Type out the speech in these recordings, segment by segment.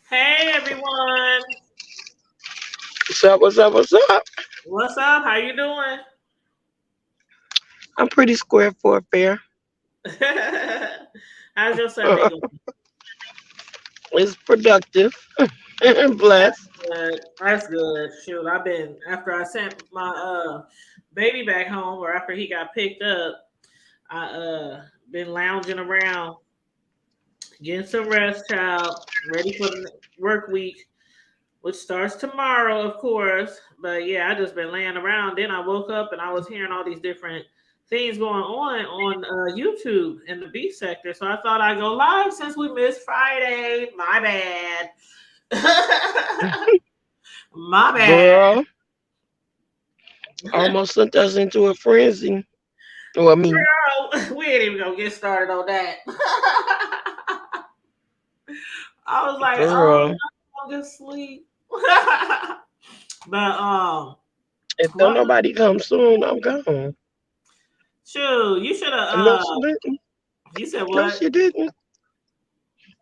Hey everyone, What's up? What's up? What's up? what's up? How you doing? I'm pretty square for a fair. How's your Sunday going? It's productive. Blessed. Good. That's good. Shoot, I've been after I sent my baby back home, or after he got picked up, I been lounging around, getting some rest, child, ready for the work week, which starts tomorrow, of course. But yeah, I just been laying around. Then I woke up and I was hearing all these different things going on YouTube in the B sector. So I thought I'd go live since we missed Friday. My bad. My bad. Girl, almost sent us into a frenzy. Well, I mean, Girl, we ain't even gonna get started on that. I was like, oh, girl, I'm gonna sleep. But if don't what? nobody come soon, I'm gone. Shoot, you should have. No, she didn't. You said No, what? she didn't.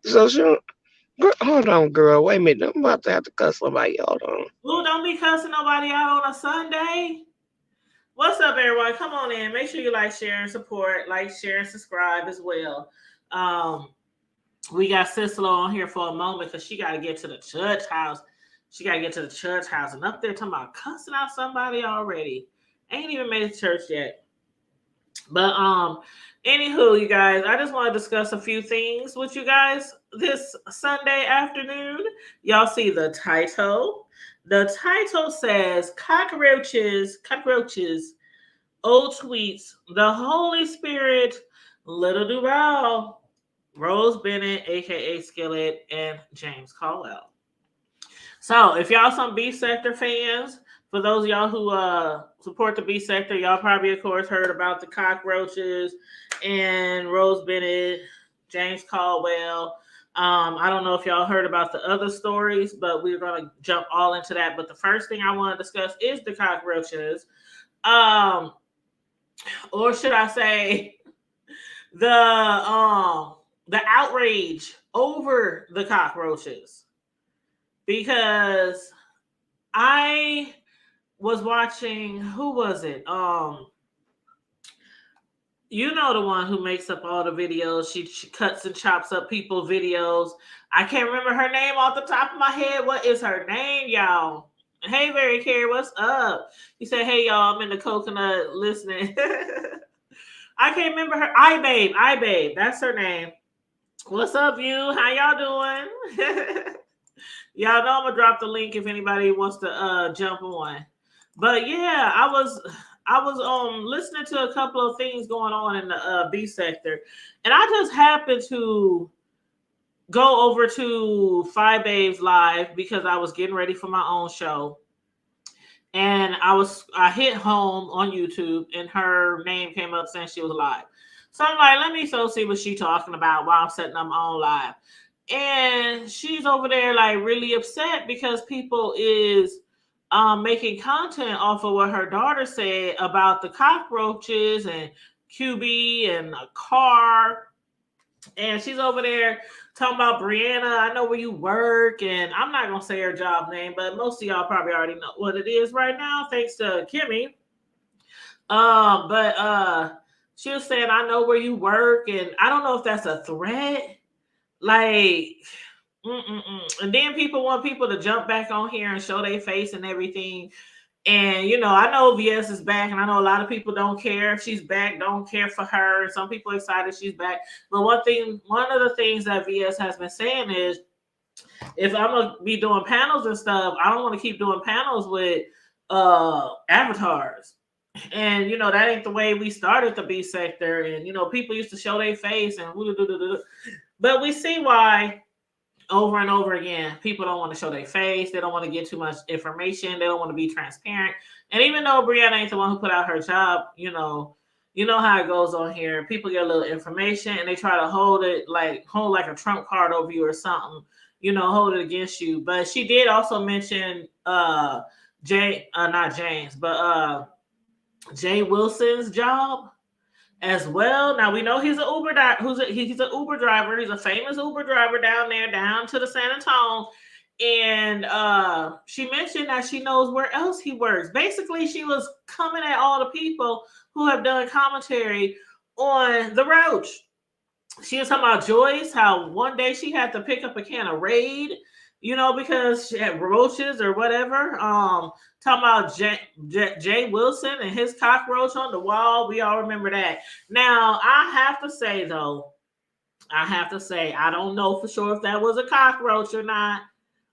So she, girl, hold on, girl. Wait a minute. I'm about to have to cuss somebody. Hold on. Ooh, don't be cussing nobody out on a Sunday. What's up, everyone? Come on in. Make sure you like, share, and support. Like, share, and subscribe as well. Um, we got Cicelo on here for a moment because she got to get to the church house. She got to get to the church house. And up there talking about cussing out somebody already. Ain't even made it to church yet. But anywho, you guys, I just want to discuss a few things with you guys this Sunday afternoon. Y'all see the title. The title says cockroaches, old tweets, the Holy Spirit, Lil Duval, Rose Bennett, aka Skillet, and James Colwell. So, if y'all some B sector fans, for those of y'all who support the B sector, y'all probably of course heard about the cockroaches and Rose Bennett, James Caldwell. I don't know if y'all heard about the other stories, but we're gonna jump all into that. But the first thing I want to discuss is the cockroaches, um, or should I say the outrage over the cockroaches because I was watching, who was it? You know, the one who makes up all the videos. She cuts and chops up people videos. I can't remember her name off the top of my head. What is her name, y'all? Hey, Mary Carey, what's up? You said, hey, y'all, I'm in the coconut listening. I can't remember her. I Babe. That's her name. What's up, you? How y'all doing? Y'all know I'm gonna drop the link if anybody wants to jump on. But yeah, I was listening to a couple of things going on in the B sector, and I just happened to go over to Five Babes Live because I was getting ready for my own show, and I hit home on YouTube, and her name came up saying she was live. So I'm like, let me so see what she talking about while I'm setting up my own live. And she's over there like really upset because people is making content off of what her daughter said about the cockroaches and QB and a car. And she's over there talking about Brianna. I know where you work, and I'm not gonna say her job name, but most of y'all probably already know what it is right now, thanks to Kimmy. But she was saying, I know where you work, and I don't know if that's a threat. Like, and then people want people to jump back on here and show their face and everything. And you know, I know VS is back, and I know a lot of people don't care if she's back, don't care for her. Some people are excited she's back. But one of the things that VS has been saying is, if I'm gonna be doing panels and stuff, I don't want to keep doing panels with avatars. And you know, that ain't the way we started the B sector. And you know, people used to show their face and but we see why over and over again. People don't want to show their face. They don't want to get too much information. They don't want to be transparent. And even though Brianna ain't the one who put out her job, you know how it goes on here. People get a little information and they try to hold like a trump card over you or something. You know, hold it against you. But she did also mention not James, but Jay Wilson's job. as well. Now we know he's an he's an Uber driver. He's a famous Uber driver down there, down to the San Antonio. And she mentioned that she knows where else he works. Basically, she was coming at all the people who have done commentary on the Roach. She was talking about Joyce, how one day she had to pick up a can of Raid, because she had roaches or whatever. Talking about Jay Wilson and his cockroach on the wall. We all remember that. Now, I have to say, though, I don't know for sure if that was a cockroach or not.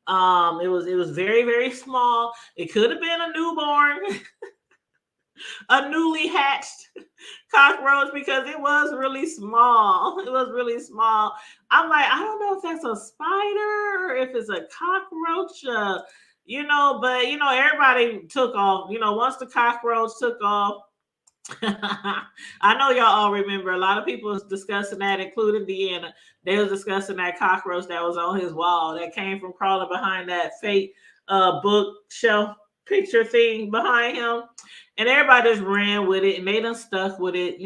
It was very, very small. It could have been a newborn, a newly hatched cockroach, because it was really small. It was really small. I'm like, I don't know if that's a spider or if it's a cockroach. But everybody took off. Once the cockroach took off, I know y'all all remember. A lot of people was discussing that, including Deanna. They was discussing that cockroach that was on his wall that came from crawling behind that fake bookshelf picture thing behind him. And everybody just ran with it, and they done stuck with it,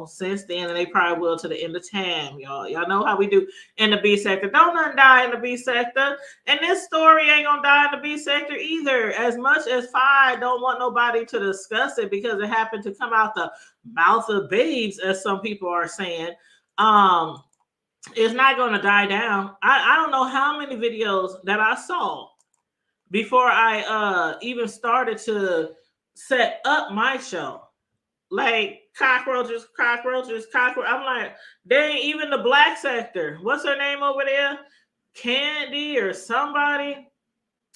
since then, and they probably will to the end of time, y'all. Y'all know how we do in the B sector. Don't nothing die in the B sector. And this story ain't gonna die in the B sector either. As much as Fi don't want nobody to discuss it because it happened to come out the mouth of babes, as some people are saying, it's not gonna die down. I don't know how many videos that I saw before I even started to set up my show. Like cockroaches. I'm like, they ain't even the black sector. What's her name over there? Candy or somebody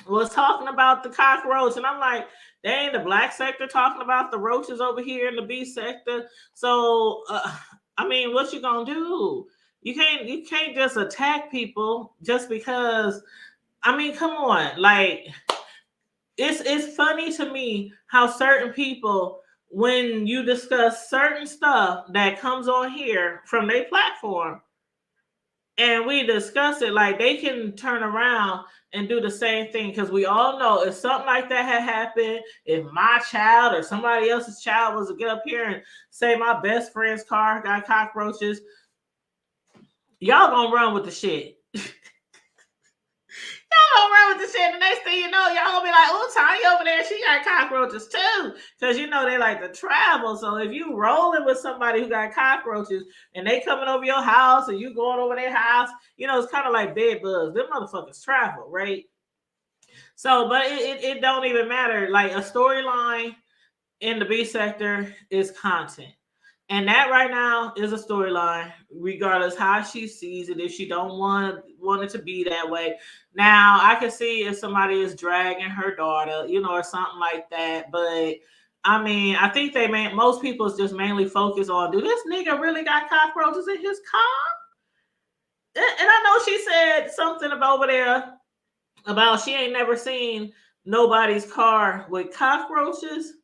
was talking about the cockroach. And I'm like, they ain't the black sector talking about the roaches over here in the B sector. So, what you gonna do? You can't just attack people just because. Come on. Like, it's funny to me how certain people, when you discuss certain stuff that comes on here from their platform, and we discuss it, like they can turn around and do the same thing. Because we all know if something like that had happened, if my child or somebody else's child was to get up here and say my best friend's car got cockroaches, y'all gonna run with the shit. Y'all run with the shit. The next thing you know, y'all gonna be like, "Oh, Tanya over there, she got cockroaches too," because they like to travel. So if you rolling with somebody who got cockroaches and they coming over your house and you going over their house, it's kind of like bed bugs. Them motherfuckers travel, right? So, but it don't even matter. Like, a storyline in the B sector is content. And that right now is a storyline, regardless how she sees it. If she don't want it to be that way, now I can see if somebody is dragging her daughter, or something like that. But I think most people is just mainly focused on, do this nigga really got cockroaches in his car? And I know she said something about over there about she ain't never seen nobody's car with cockroaches.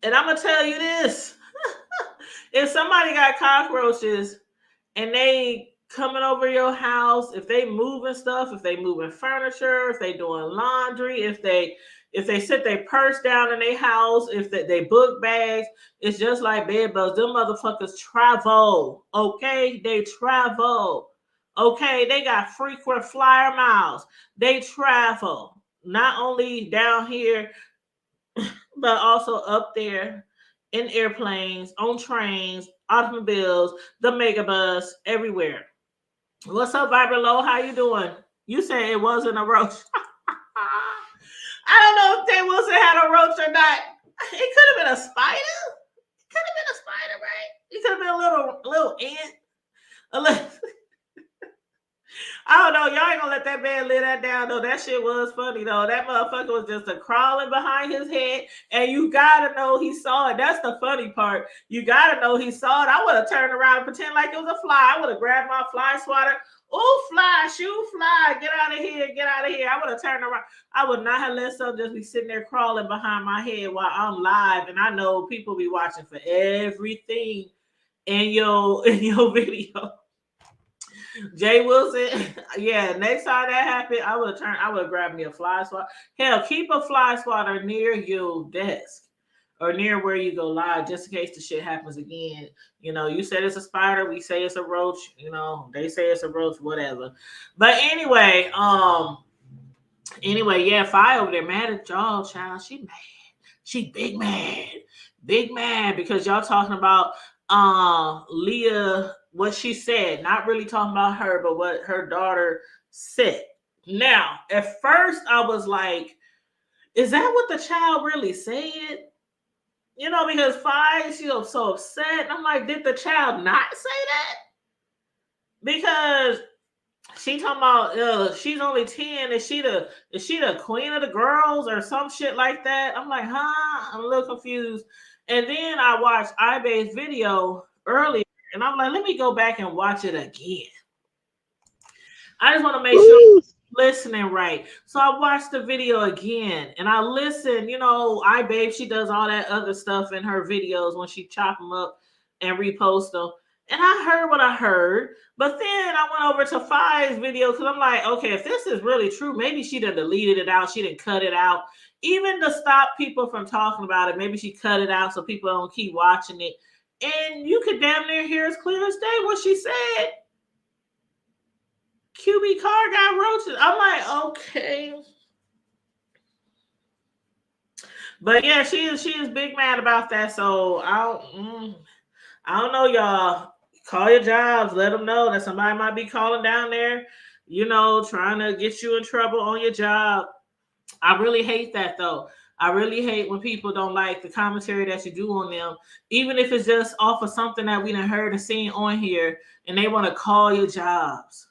And I'm gonna tell you this. If somebody got cockroaches and they coming over your house, if they moving stuff, if they moving furniture, if they doing laundry, if they sit their purse down in their house, if they book bags, it's just like bed bugs. Them motherfuckers travel. Okay, they travel. Okay, they got frequent flyer miles. They travel. Not only down here, but also up there, in airplanes, on trains, automobiles, the megabus, everywhere. What's up, Vibrant Low? How you doing? You said it wasn't a roach. I don't know if Jay Wilson had a roach or not. It could have been a spider. It could have been a spider, right? It could have been a little ant. A little. I don't know. Y'all ain't gonna let that man lay that down, though. That shit was funny, though. That motherfucker was just a crawling behind his head, and you gotta know he saw it. That's the funny part. You gotta know he saw it. I would have turned around and pretend like it was a fly. I would have grabbed my fly swatter. Oh, fly, shoot, fly. Get out of here. Get out of here. I would have turned around. I would not have let something just be sitting there crawling behind my head while I'm live, and I know people be watching for everything in your video. Jay Wilson, yeah. Next time that happened, I would have grabbed me a fly swatter. Hell, keep a fly swatter near your desk. or near where you go live, just in case the shit happens again. You said it's a spider, we say it's a roach, they say it's a roach, whatever. But anyway, yeah, Fi over there mad at y'all, child. She mad. She big mad. Big mad because y'all talking about Leah, what she said, not really talking about her, but what her daughter said. Now, at first I was like, is that what the child really said? Because Fi, she was so upset. And I'm like, did the child not say that? Because she talking about she's only 10. Is she the queen of the girls or some shit like that? I'm like, huh? I'm a little confused. And then I watched Ibe's video earlier, and I'm like, let me go back and watch it again. I just want to make sure I'm listening right. So I watched the video again, and I listened. Ibe, she does all that other stuff in her videos when she chop them up and repost them. And I heard what I heard, but then I went over to Fi's video because I'm like, okay, if this is really true, maybe she done deleted it out. She didn't cut it out. Even to stop people from talking about it, maybe she cut it out so people don't keep watching it. And you could damn near hear as clear as day what she said. QB car got roaches. I'm like, okay. But yeah, she is big mad about that. So I don't know, y'all. Call your jobs. Let them know that somebody might be calling down there, trying to get you in trouble on your job. I really hate that, though. I really hate when people don't like the commentary that you do on them, even if it's just off of something that we done heard and seen on here, and they want to call your jobs.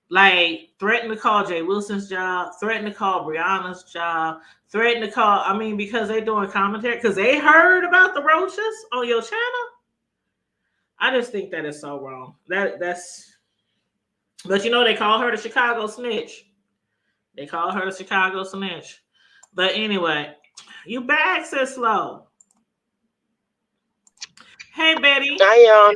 Like, threaten to call Jay Wilson's job, threaten to call Brianna's job, threaten to call, because they doing commentary, because they heard about the roaches on your channel. I just think that is so wrong. But they call her the Chicago snitch. They call her the Chicago snitch. But anyway, you back, sis Slow. Hey, Betty. I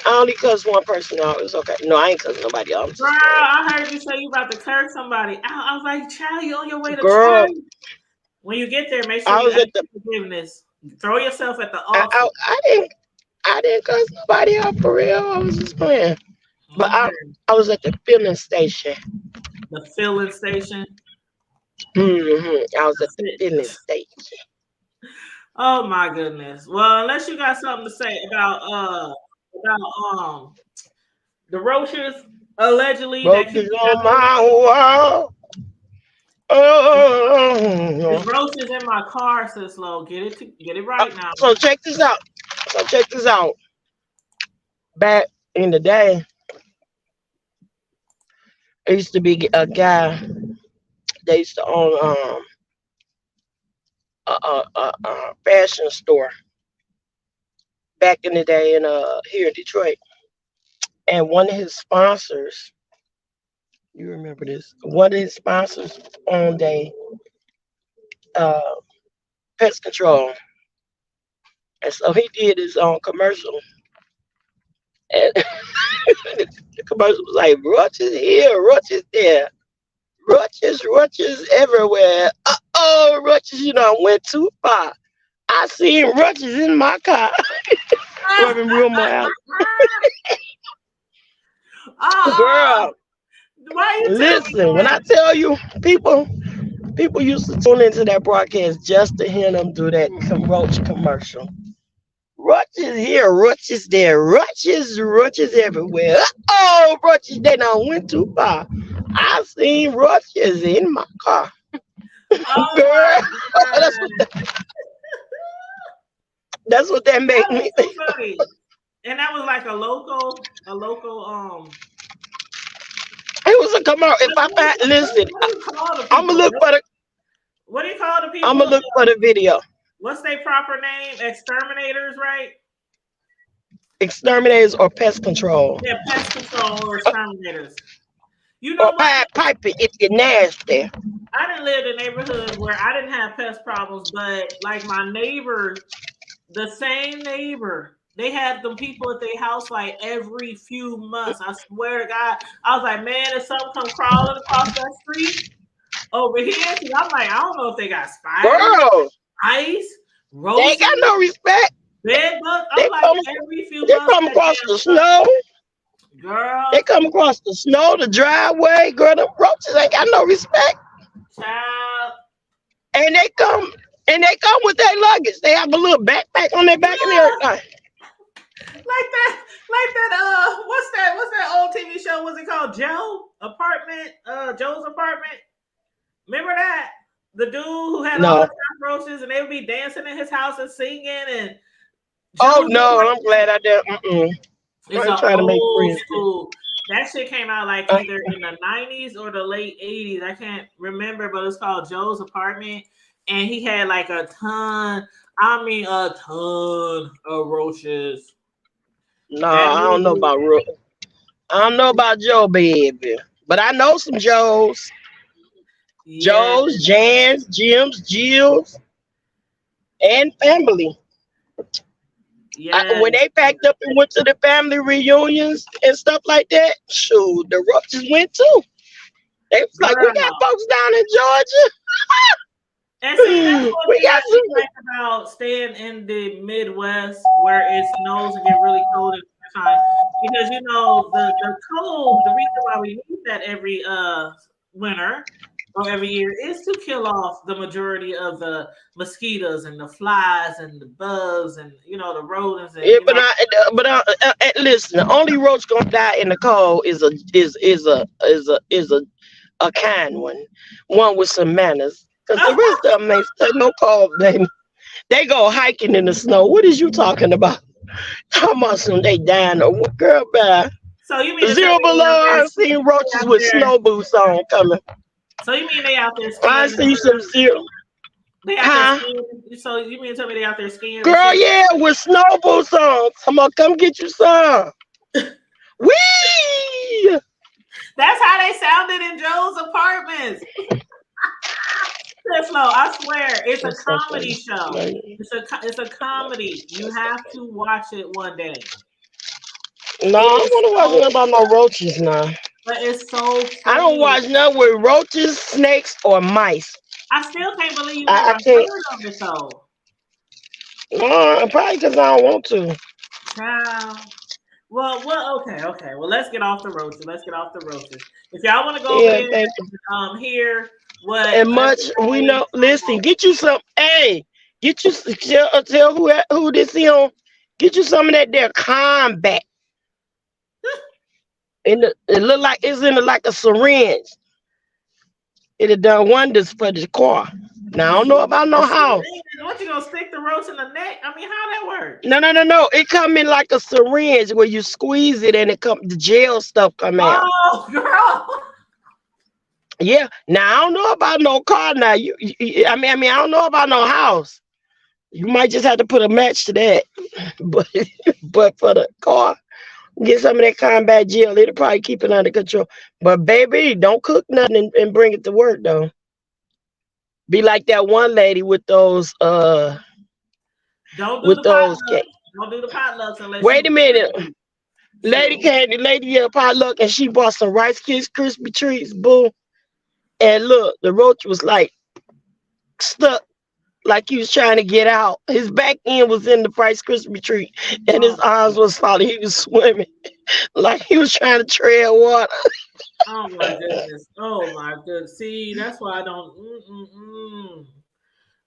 only cuss one person out. It's okay. No, I ain't cuss nobody out. Girl, I heard you say you about to curse somebody. I was like, child, you on your way to church. When you get there, make sure you ask for forgiveness. Throw yourself at the altar. I didn't cuss nobody out for real. I was just playing. But I was at the filling station. The filling station? I was at the filling station. Oh my goodness. Well, unless you got something to say about the roaches allegedly roaches on my wall. There's roaches in my car, sis Lo. Get it right now. So check this out. Back in the day, there used to be a guy. They used to own a fashion store back in the day in here in Detroit, and one of his sponsors. You remember this? One of his sponsors owned a pest control, and so he did his own commercial. And the commercial was like, roaches here, roaches there, roaches everywhere. Roaches, went too far. I seen roaches in my car. Rubbing real out. Girl, listen, when I tell you, people used to tune into that broadcast just to hear them do that roach commercial. Roaches here, roaches there, roaches everywhere. Roaches, they done went too far. I seen roaches in my car. Girl, that's what that made me think. Funny. And that was like a local. It was a commercial. If listen, I'm gonna look for the. What do you call the people? I'm gonna look for the video. What's their proper name? Exterminators, right? Exterminators or pest control. Yeah, pest control or exterminators. You know or pipe it if you're nasty. I didn't live in a neighborhood where I didn't have pest problems, but like my neighbor, the same neighbor, they had them people at their house like every few months. I swear to God, I was like, man, if something come crawling across that street, over here. See, I'm like, I don't know if they got spiders, Girl, ice, they ain't got roaches, no respect. bed bugs. They I'm like, come, every few they months come that across damn the something. snow. They Girl, come across the snow, the driveway. Girl, them roaches ain't got no respect. child. And they come with their luggage. They have a little backpack on their back and everything. Like that, what's that old TV show? What's it called? Joe's Apartment. Remember that? The dude who had all the No. cockroaches and they would be dancing in his house and singing and Oh Joe's no, I'm Apartment. glad I did. Mm-mm. I It's ain't an trying to make old friends. school. That shit came out like Uh, either in the 90s or the late 80s. I can't remember, but it's called Joe's Apartment. And he had like a ton of roaches. no, That I don't know dude, about I don't know about Joe, baby. But I know some Joes. yeah, Joes, Jans, Jims, Jills, and family. yeah, When they packed up and went to the family reunions and stuff like that, shoot, the Roaches went too. They was like, we got girl. folks down in And see, that's Georgia. one We thing got I do some. like about staying in the Midwest where it snows and get really cold in the time. Because the cold, the reason why we need that every winter or every year is to kill off the majority of the mosquitoes and the flies and the bugs and the rodents and Yeah, listen, the only roach gonna die in the cold is a kind one with some manners. Cause the rest of them ain't stuck no cold, baby. They go hiking in the snow. What is you talking about? Talking about some they dying or what, girl? Bye. so you mean to tell Zero me below. I've seen they roaches out with there snow boots on coming. so you mean they out there I skiing and see some stuff? zero. They out there Huh? skiing. So you mean to tell me they out there skiing and Girl, shit? yeah, with snow boots on. Come get you some. Wee! That's how they sounded in Joe's Apartments. Flo, I swear, it's a That's so comedy funny. show. It's a comedy. You have to watch it one day. No, It I don't is want to watch so, nothing about no roaches now. but it's so I don't funny. watch nothing with roaches, snakes, or mice. I still can't believe you I never can't. heard of it though, Probably because I don't want to. child. Well, okay. Well, let's get off the roaches. Let's get off the roaches. If y'all want to go over Yeah, there thank you. and hear what And us much we boys, know. Listen, get you some. Hey, get you tell who this on. Get you some of that there combat. It look like it's in like a syringe. It have done wonders for the car. Now I don't know about the no house. syringe, what you gonna stick the roach in the neck? I mean, how that work? No. It come in like a syringe where you squeeze it and the gel stuff come out. Oh, girl. Yeah. Now I don't know about no car. Now I don't know about no house. You might just have to put a match to that. But but for the car, get some of that combat gel. It'll probably keep it under control. But baby, don't cook nothing and bring it to work though. Be like that one lady Don't do with the those. potlucks. Don't do the potlucks unless you Wait a minute. really Lady sure. came, the lady at a potluck and she bought some Rice Kids Krispy treats, boo. And look, the roach was like stuck, like he was trying to get out. His back end was in the Rice Krispy treat, and his Oh, arms was falling. He was swimming like he was trying to tread water, oh my goodness. Oh my goodness. See, that's why I don't.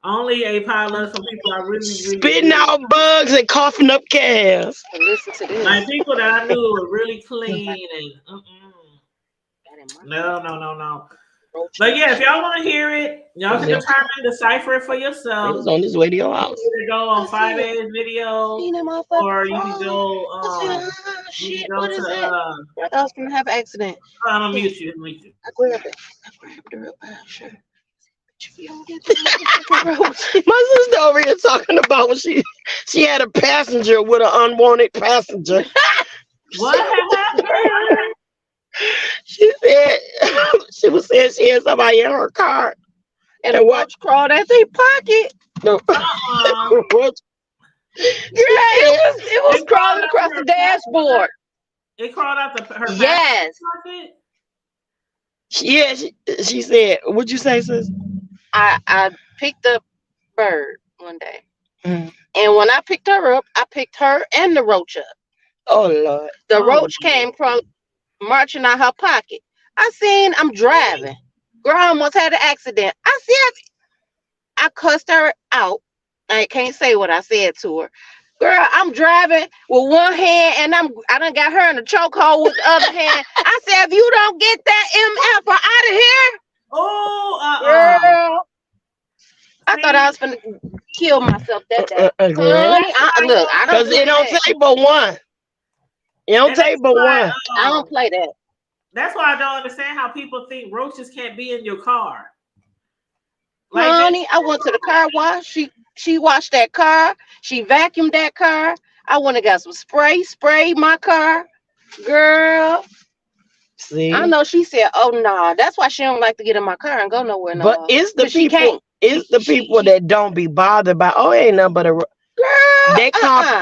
Only a potluck for people I really, really, spitting really out bugs and coughing up calves. Listen to like. this. People that I knew were really clean and. No. But yeah, if y'all want to hear it, y'all can determine, decipher it for He was yourself. on his way to your You house. can either go on 5A's video, Seen that or motherfucker you can fall. go I said, you can shit, go what is that? to I thought I was gonna have an accident. I'm gonna mute you. Mute you. I grabbed it. I grabbed the real bad shit. If you don't get the motherfucking roach. My sister over here talking about when she had a passenger with an unwanted passenger. What had happened? She said she was saying she had somebody in her car And a roach crawled out their pocket. the Uh-uh. roach. It was It crawled crawling out across her the passenger. dashboard. It crawled out her Yes. passenger pocket. Yeah, she said, "What'd you say, sis?" I picked up Bird one day, Mm. and when I picked her up, I picked her and the roach up. Oh Lord. The Oh, roach came marching out her pocket. I seen I'm driving. Girl, I almost had an accident. I cussed her out. I can't say what I said to her. Girl, I'm driving with one hand and I done got her in a chokehold with the other hand. I said, if you don't get that MF out of here, oh, girl, I thought I see, was finna kill myself that day. Girl, Honey, that's why look, I don't cause do it don't that. take but one. It don't and that's take but why one. I don't play that. that's why I don't understand how people think roaches can't be in your car. Like they, Honey, I went to the car wash. She washed that car. She vacuumed that car. I went and got some sprayed my car. Girl, I See, know she said, "Oh no," nah. That's why she don't like to get in my car and go nowhere no but more. it's the Cause she people. can't. It's the people that don't be bothered by. Oh, ain't nothing but a. Girl,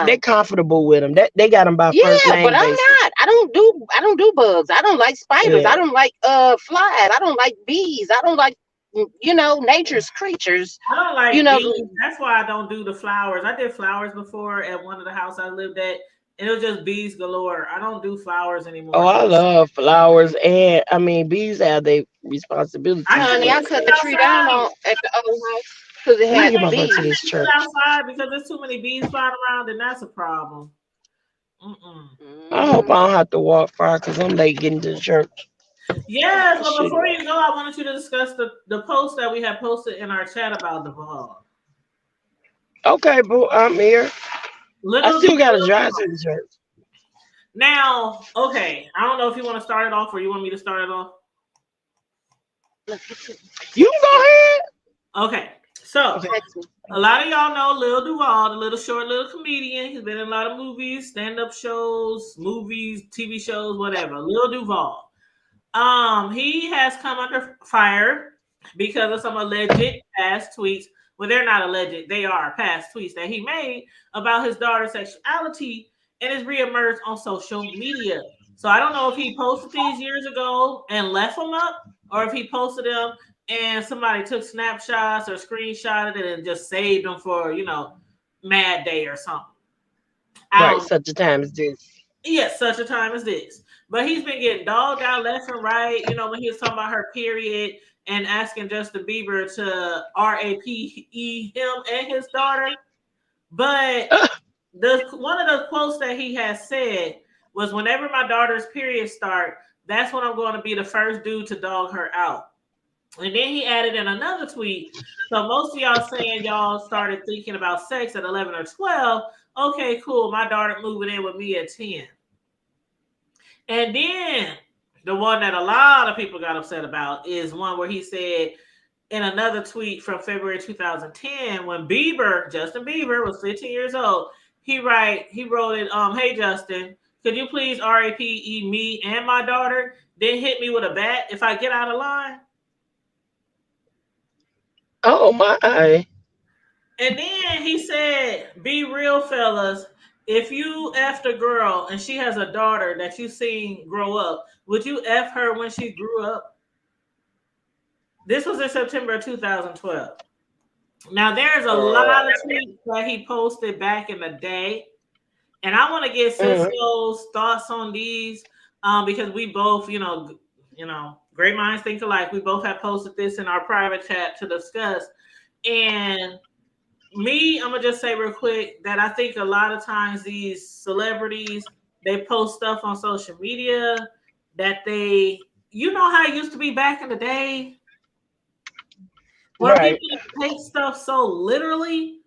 They comfortable with them. They got them by first yeah, but name I'm basis. not. I don't do bugs. I don't like spiders. I Yeah. don't like flies. I don't like bees. I don't like nature's creatures. I don't You like know, bees. That's why I don't do the flowers. I did flowers before at one of the houses I lived at, and it was just bees galore. I don't do flowers Oh, anymore I because love flowers, and I mean bees have their I responsibilities just honey, too. I didn't cut sit the tree down outside. on at the old house because it Let me had get my butt to I bees. this can't sit church. outside because there's too many bees flying around, and that's a problem. Mm-mm. I hope I Hmm. don't have to walk far because I'm late getting to the church. Yes, but Shit. before you go, I wanted you to discuss the post that we had posted in our chat about the Duval. Okay, boo, I'm here. I Little, still gotta little drive to the church. now, okay. I don't know if you want to start it off or you want me to start it off. You can go ahead. Okay, so Okay. Text me. a lot of y'all know Lil Duval, the little short little comedian. He's been in a lot of movies, stand-up shows, movies, TV shows, whatever. Lil Duval. He has come under fire because of some alleged past tweets. Well, they're not alleged; they are past tweets that he made about his daughter's sexuality, and is reemerged on social media. So I don't know if he posted these years ago and left them up, or if he posted them and somebody took snapshots or screenshotted it and just saved them for Mad Day or something. I Right, don't. such a time as this. Yes, such a time as this. But he's been getting dogged out left and right. When he was talking about her period and asking Justin Bieber to RAPE him and his daughter. But the one of the quotes that he has said was, "Whenever my daughter's period start, that's when I'm going to be the first dude to dog her out." And then he added in another tweet. So most of y'all saying y'all started thinking about sex at 11 or 12. Okay, cool. My daughter moving in with me at 10. And then the one that a lot of people got upset about is one where he said in another tweet from February 2010, when Justin Bieber was 15 years old, he wrote it, "Hey Justin, could you please RAPE me and my daughter, then hit me with a bat if I get out of line?" Oh my. And then he said, "Be real, fellas. If you effed a girl and she has a daughter that you seen grow up, would you F her when she grew up?" This was in September of 2012. Now, there's a lot of tweets that he posted back in the day. And I want to get Mm. Cisco's thoughts on these because we both, great minds think alike. We both have posted this in our private chat to discuss. And I'm gonna just say real quick that I think a lot of times these celebrities, they post stuff on social media that how it used to be back in the day where Right. people take stuff so literally.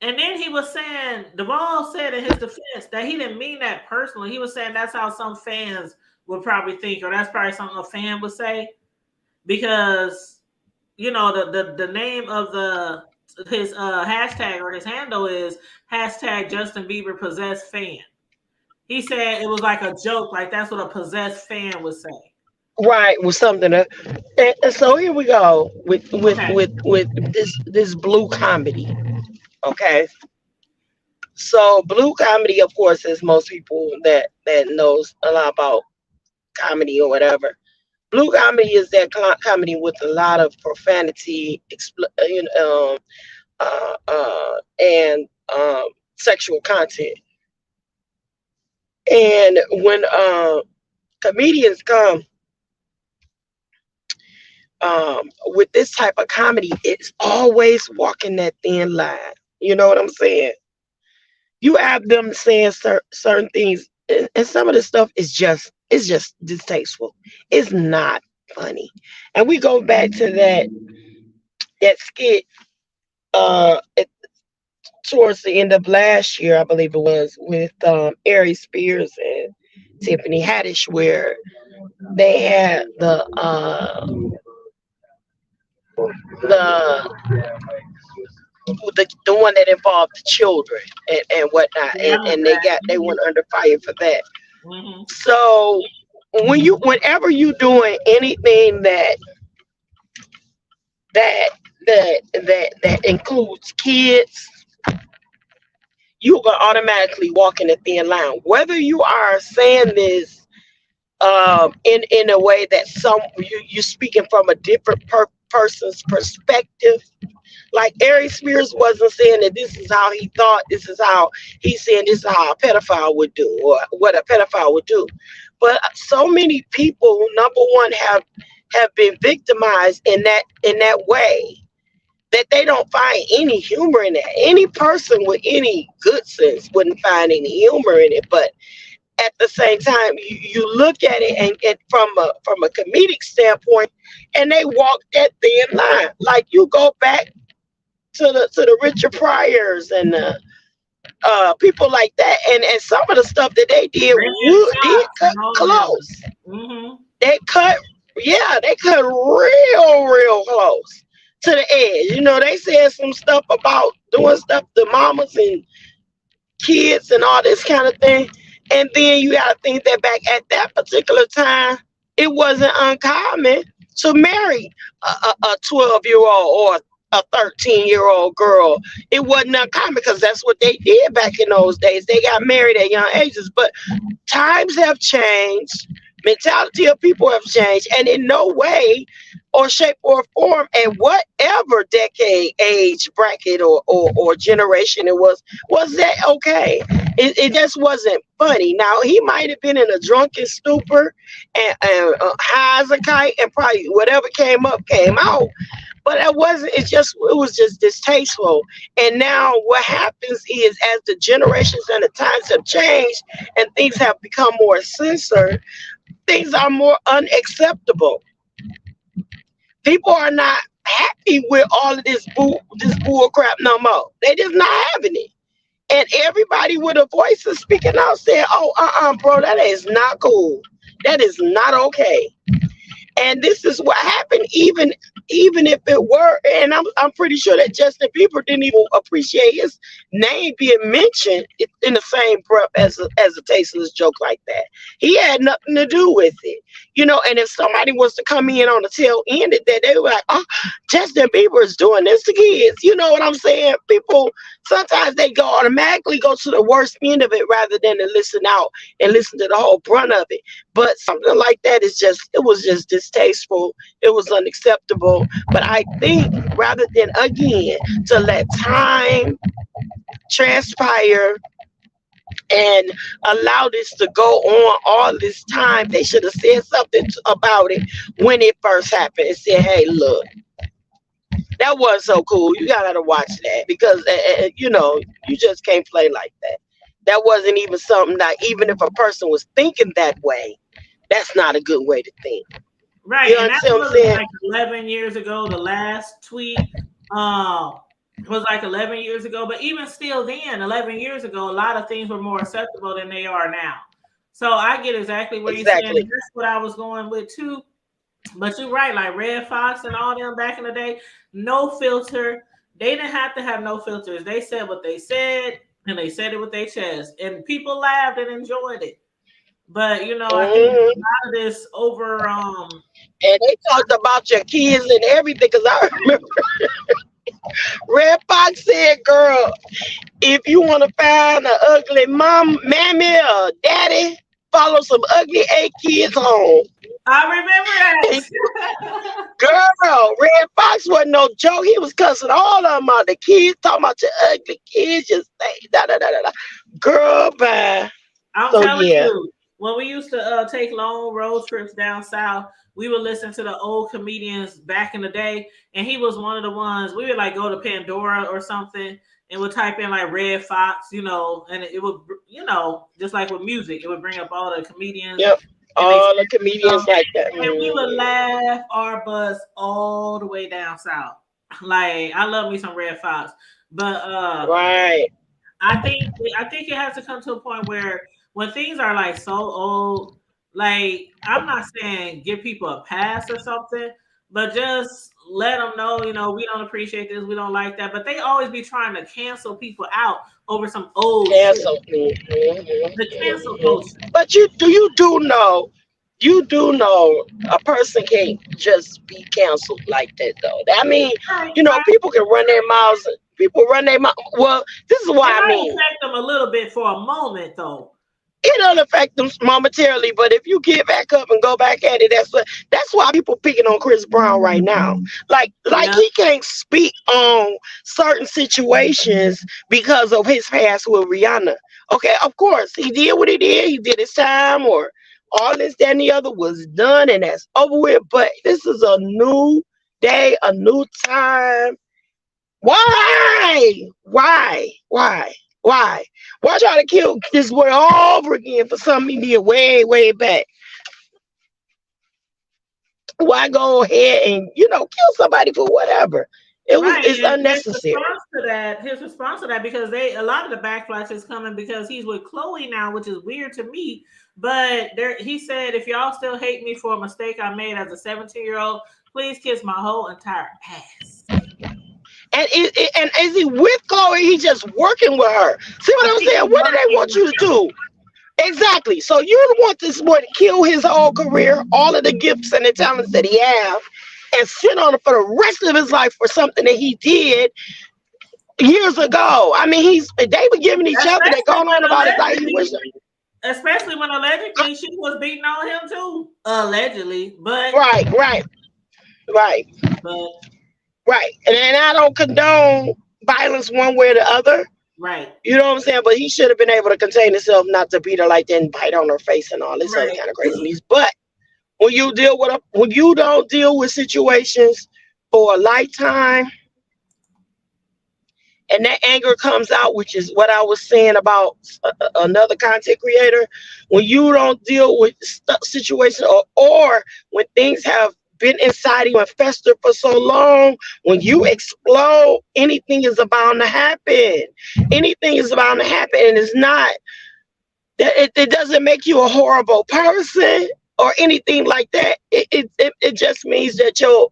And then he was saying, Duvall said in his defense that he didn't mean that personally. He was saying that's how some fans would probably think, or that's probably something a fan would say, because the name of his hashtag or his handle is hashtag Justin Bieber possessed fan. He said it was like a joke, like that's what a possessed fan would say. Right, with something and so here we go Okay. with this blue comedy. Okay. So blue comedy, of course, as most people that knows a lot about comedy or whatever, Blue comedy is that comedy with a lot of profanity, and sexual content. And when comedians come with this type of comedy, it's always walking that thin line. You know what I'm saying? You have them saying certain things, and some of the stuff is just distasteful. It's not funny. And we go back to that skit towards the end of last year, I believe it was, with Ari Spears and Tiffany Haddish, where they had the the one that involved the children and whatnot, Yeah, I remember they that. went under fire for that. Hmm. So whenever you doing anything that that includes kids, you are automatically walking a thin line. Whether you are saying this in a way that you're speaking from a different person's perspective. Like Ari Spears wasn't saying that this is how he thought, this is how he's saying this is how a pedophile would do, or what a pedophile would do. But so many people, number one, have been victimized in that way that they don't find any humor in that. Any person with any good sense wouldn't find any humor in it. But at the same time, you look at it and from a comedic standpoint, and they walk that thin line. Like you go back to the Richard Pryors and people like that, and some of the stuff that they did Brendan did Shots cut and all them. close. Hmm. They cut, yeah, they cut real close to the edge. You know, they said some stuff about doing stuff to mamas and kids and all this kind of thing. And then you got to think that back at that particular time, it wasn't uncommon to marry a 12-year-old or a 13-year-old girl. It wasn't uncommon because that's what they did back in those days. They got married at young ages. But times have changed, mentality of people have changed, and in no way or shape or form, and whatever decade, age bracket or generation it was that okay. It just wasn't funny. Now he might have been in a drunken stupor and high as a kite, and probably whatever came up came out. But it wasn't. It was just distasteful. And now what happens is, as the generations and the times have changed, and things have become more censored, things are more unacceptable. People are not happy with all of this bull crap no more. They just not having it. And everybody with a voice is speaking out saying, "Oh, bro, that is not cool. That is not okay." And this is what happened, even if it were, and I'm pretty sure that Justin Bieber didn't even appreciate his name being mentioned in the same breath as a tasteless joke like that. He had nothing to do with it, you know. And if somebody was to come in on the tail end of that, they were like, "Oh, Justin Bieber is doing this to kids." You know what I'm saying? People sometimes they automatically go to the worst end of it rather than to listen out and listen to the whole brunt of it. But something like that it was just distasteful. It was unacceptable. But I think rather than again to let time transpire and allow this to go on all this time, they should have said something about it when it first happened and said, "Hey, look, that was so cool. You gotta watch that because you know you just can't play like that. That wasn't even something that even if a person was thinking that way, that's not a good way to think." Right, You and that understand what I'm was saying? like 11 years ago. The last tweet was like 11 years ago, but even still, then 11 years ago, a lot of things were more acceptable than they are now. So I get exactly where you're saying. Exactly. That's what I was going with too. But you're right, like Red Fox and all them back in the day, no filter. They didn't have to have no filters. They said what they said, and they said it with their chest, and people laughed and enjoyed it. But I think a Hmm. lot of this over And they talked about your kids and everything. Because I remember Red Fox said, "Girl, if you want to find an ugly mammy or daddy, follow some ugly 8 kids home." I remember And that. girl, Red Fox wasn't no joke. He was cussing all of them out. The kids talking about your ugly kids, just say da da da da da. Girl, bye. I'm So telling yeah, you, when we used to take long road trips down south, we would listen to the old comedians back in the day, and he was one of the ones. We would like go to Pandora or something, and would type in like Red Fox, and it would, just like with music, it would bring up all the comedians, yep. and they All the comedians like that. and we would laugh our butts all the way down south. Like I love me some Red Fox, but Right. I think I think it has to come to a point where when things are like so old, like I'm not saying give people a pass or something, but just let them know, we don't appreciate this, we don't like that. But they always be trying to cancel people out over some old shit. Cancel. The cancel culture. But you do know a person can't just be canceled like that though. I mean, Right, right. people can run their mouths. People run their mouth. Well, this is It why I might mean affect them a little bit for a moment, though. it don't affect them momentarily, but if you get back up and go back at it, that's why people picking on Chris Brown right now. Like Yeah, he can't speak on certain situations because of his past with Rihanna. Okay, of course he did what he did. He did his time, or all this, that, and the other was done, and that's over with. But this is a new day, a new time. Why? Why? Why? Why try to kill this boy all over again for something he did way, way back? Why go ahead and kill somebody for whatever? right. It's And unnecessary. his response to that, because a lot of the backlash is coming because he's with Chloe now, which is weird to me. But he said, if y'all still hate me for a mistake I made as a 17-year-old, please kiss my whole entire ass. And is he with Chloe? He just working with her. See what I I'm think saying? he's What do they working want with you to do? Exactly. So you want this boy to kill his whole career, all of the gifts and the talents that he have, and sit on it for the rest of his life for something that he did years ago. I mean, they were giving each other. They're especially going when on about it like he allegedly, was especially when allegedly she was beating on him too. Allegedly, right, right, right, but right. And I don't condone violence one way or the other. right, You know what I'm saying? But he should have been able to contain himself, not to beat her like that and bite on her face and all this other right. kind of craziness. But when you don't deal with situations for a lifetime, and that anger comes out, which is what I was saying about another content creator. When you don't deal with situations, or when things have been inside you and festered for so long, when you explode, anything is bound to happen. Anything is bound to happen, and it's not that it doesn't make you a horrible person or anything like that. It just means that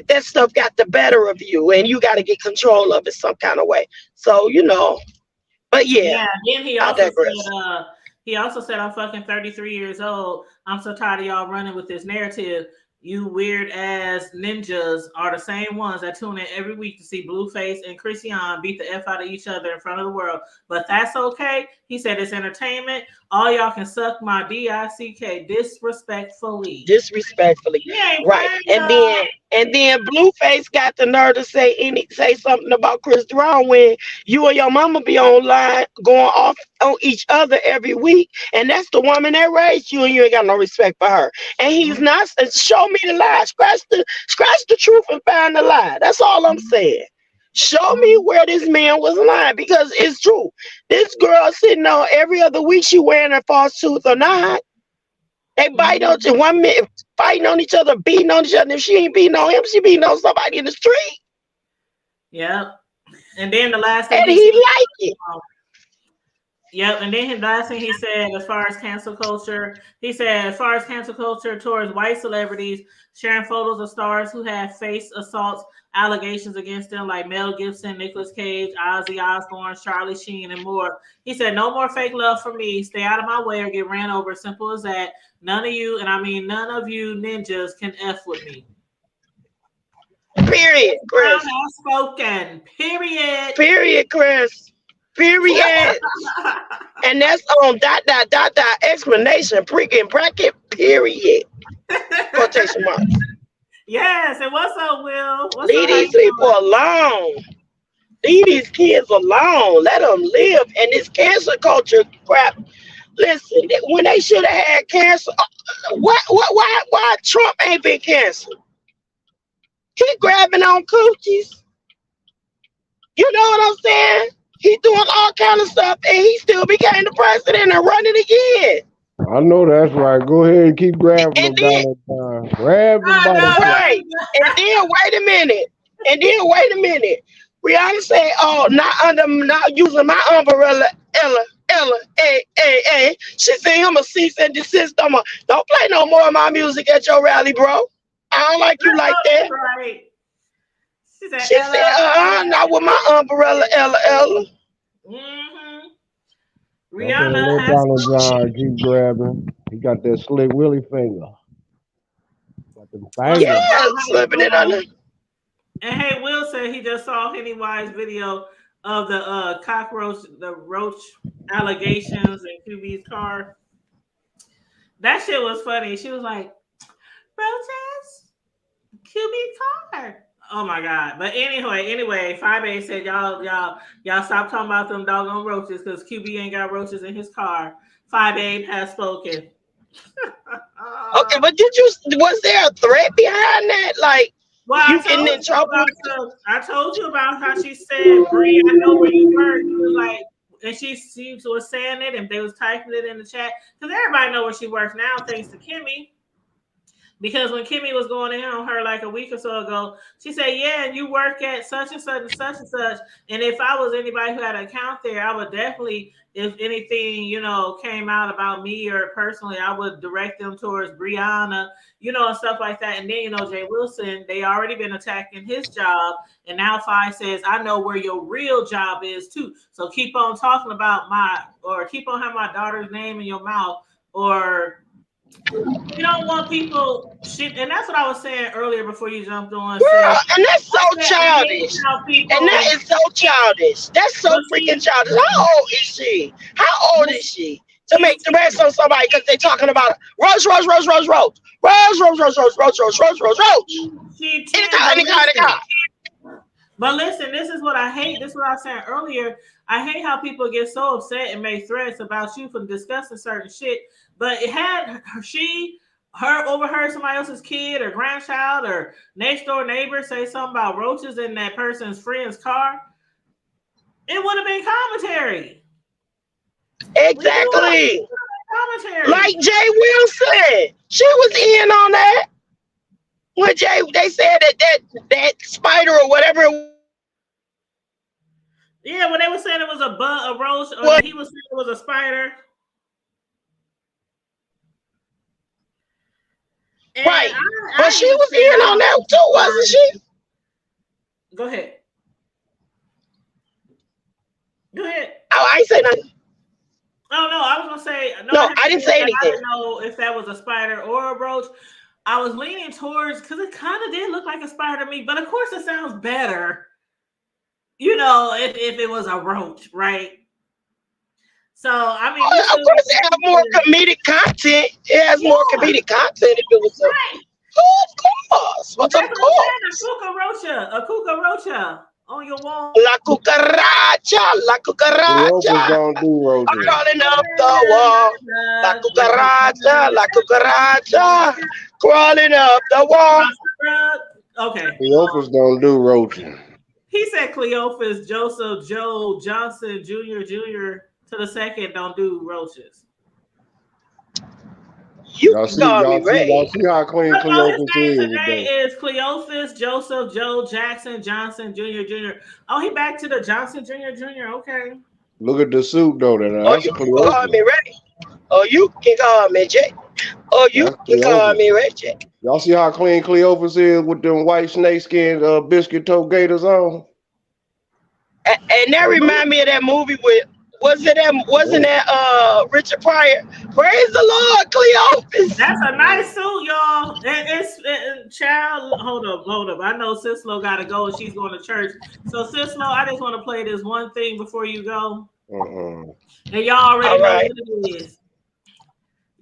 that stuff got the better of you, and you got to get control of it some kind of way. So but yeah, Yeah. Then I digress. he also said, I'm fucking 33 years old. I'm so tired of y'all running with this narrative. You weird ass ninjas are the same ones that tune in every week to see Blueface and Christian beat the F out of each other in front of the world. But that's okay. He said it's entertainment. All y'all can suck my DICK disrespectfully. Disrespectfully, He ain't right? playing, And then Blueface got the nerve to say something about Chris Brown when you and your mama be online going off on each other every week, and that's the woman that raised you, and you ain't got no respect for her. And he's not. Show me the lie. Scratch the truth and find the lie. That's all I'm saying. Show me where this man was lying, because it's true. This girl sitting on every other week, she wearing a false tooth or not. They bite on Mhm. 1 minute, fighting on each other, beating on each other. If she ain't beating on him, she beating on somebody in the street, Yep. And then the last thing and he he said, like it. yep, and then his last thing he said, as far as cancel culture, he said, as far as cancel culture towards white celebrities sharing photos of stars who have faced assaults, allegations against them, like Mel Gibson, Nicolas Cage, Ozzy Osbourne, Charlie Sheen, and more. He said, no more fake love for me. Stay out of my way or get ran over. Simple as that. None of you, and I mean none of you ninjas, can F with me. Period, Brown Chris. has spoken. Period. Period, Chris. Period. And that's on dot dot dot dot explanation. Freaking bracket. Period. Quotation marks. Yes, and what's up, Will? What's Leave up? How these you people doing? alone. Leave these kids alone. Let them live. And this cancer culture crap. Listen, when they should have had cancer, why Trump ain't been canceled? He grabbing on coochies. You know what I'm saying? He doing all kind of stuff, and he still became the president and running again. I know that's right. Go ahead and keep grabbing And them then, Donald Trump. Grab them Oh by the no, scruff. right, and then wait a minute. And then wait a minute. Rihanna say, "Oh, not using my umbrella, Ella. She say I'm a cease and desist. Don't play no more of my music at your rally, bro. I don't like you I like know that." that's right. She said, She said, Ella. not with my umbrella, Ella. Mm-hmm. That's what Rihanna little has Donald spoken. John keep grabbing. He got that slick Willie finger. Got them What's fingers. up, bro? Yeah, How you slipping it under. doing? And hey, Will said he just saw Henny Wise video of the the roach allegations in QB's car. That shit was funny. She was like, roaches, QB car. Oh my god! But anyway, 5A said y'all stop talking about them doggone roaches because QB ain't got roaches in his car. 5A has spoken. Okay, but was there a threat behind that? Like, Well, you getting in trouble? I told you about how she said, Bree, I know where you work. She was like, and she was saying it, and they was typing it in the chat because everybody know where she works now, thanks to Kimmy. Because when Kimmy was going in on her like a week or so ago, she said, "Yeah, and you work at such and such and such and such. And if I was anybody who had an account there, I would definitely, if anything, came out about me or personally, I would direct them towards Brianna, and stuff like that." And then, Jay Wilson, they already been attacking his job, and now Fi says, "I know where your real job is too. So keep on talking about keep on having my daughter's name in your mouth, or." You don't want people shit, and that's what I was saying earlier before you jumped on. Girl, and that's so I hate childish. how people. And that is so childish. That's so But freaking see, childish. How old is she? How old is she to she's make the rest on somebody because they talking about Roach. she In the 10, car, but in the car, in the listen. car. But listen, this is what I hate. This is what I was saying earlier. I hate how people get so upset and make threats about you for discussing certain shit. But it had her overheard somebody else's kid or grandchild or next door neighbor say something about roaches in that person's friend's car, it would have been commentary. Exactly. Commentary. Like Jay Wilson. She was in on that. When they said that spider or whatever it Yeah, when they were saying it was a roach, was. he was saying it was a spider. And Right. I But she even was said in I on don't that think too, wasn't she? Go ahead. Go ahead. Oh, I ain't say nothing. Oh no, I was gonna say no. No, I didn't say I anything. didn't know if that was a spider or a roach. I was leaning towards because it kind of did look like a spider to me, but of course it sounds better, if it was a roach, right? So I mean, Of course, it has more comedic content. It has more comedic content if it was a. right. Oh, of course. What's That's of what I'm course? saying. A cucaracha on your wall. La cucaracha, la Cleopas cucaracha. don't do I'm roaches. crawling up the wall. La cucaracha, la cucaracha. Crawling up the wall. Okay. Cleopas don't do roaches. He said Cleophas Joseph Joe Johnson Jr. to the second don't do roaches. You Y'all can see, call me y'all see, y'all Ray. see how clean His Cleopas name is today today. is Cleophas Joseph Joe Jackson Johnson Jr. Oh, he back to the Johnson Jr. Okay. Look at the suit though. Or That's you can call me Cleopas. Ray. Or you can call me Jay. Or you That's can call Cleopas. me Ray J. Y'all see how clean Cleopas is with them white snakeskin biscuit toe gators on? And that remind me of that movie with wasn't that Richard Pryor? Praise the Lord, Cleopas. That's a nice suit, y'all. Child. Hold up. I know Sislo got to go and she's going to church. So Sislo, I just want to play this one thing before you go. And y'all already All know right. what it is.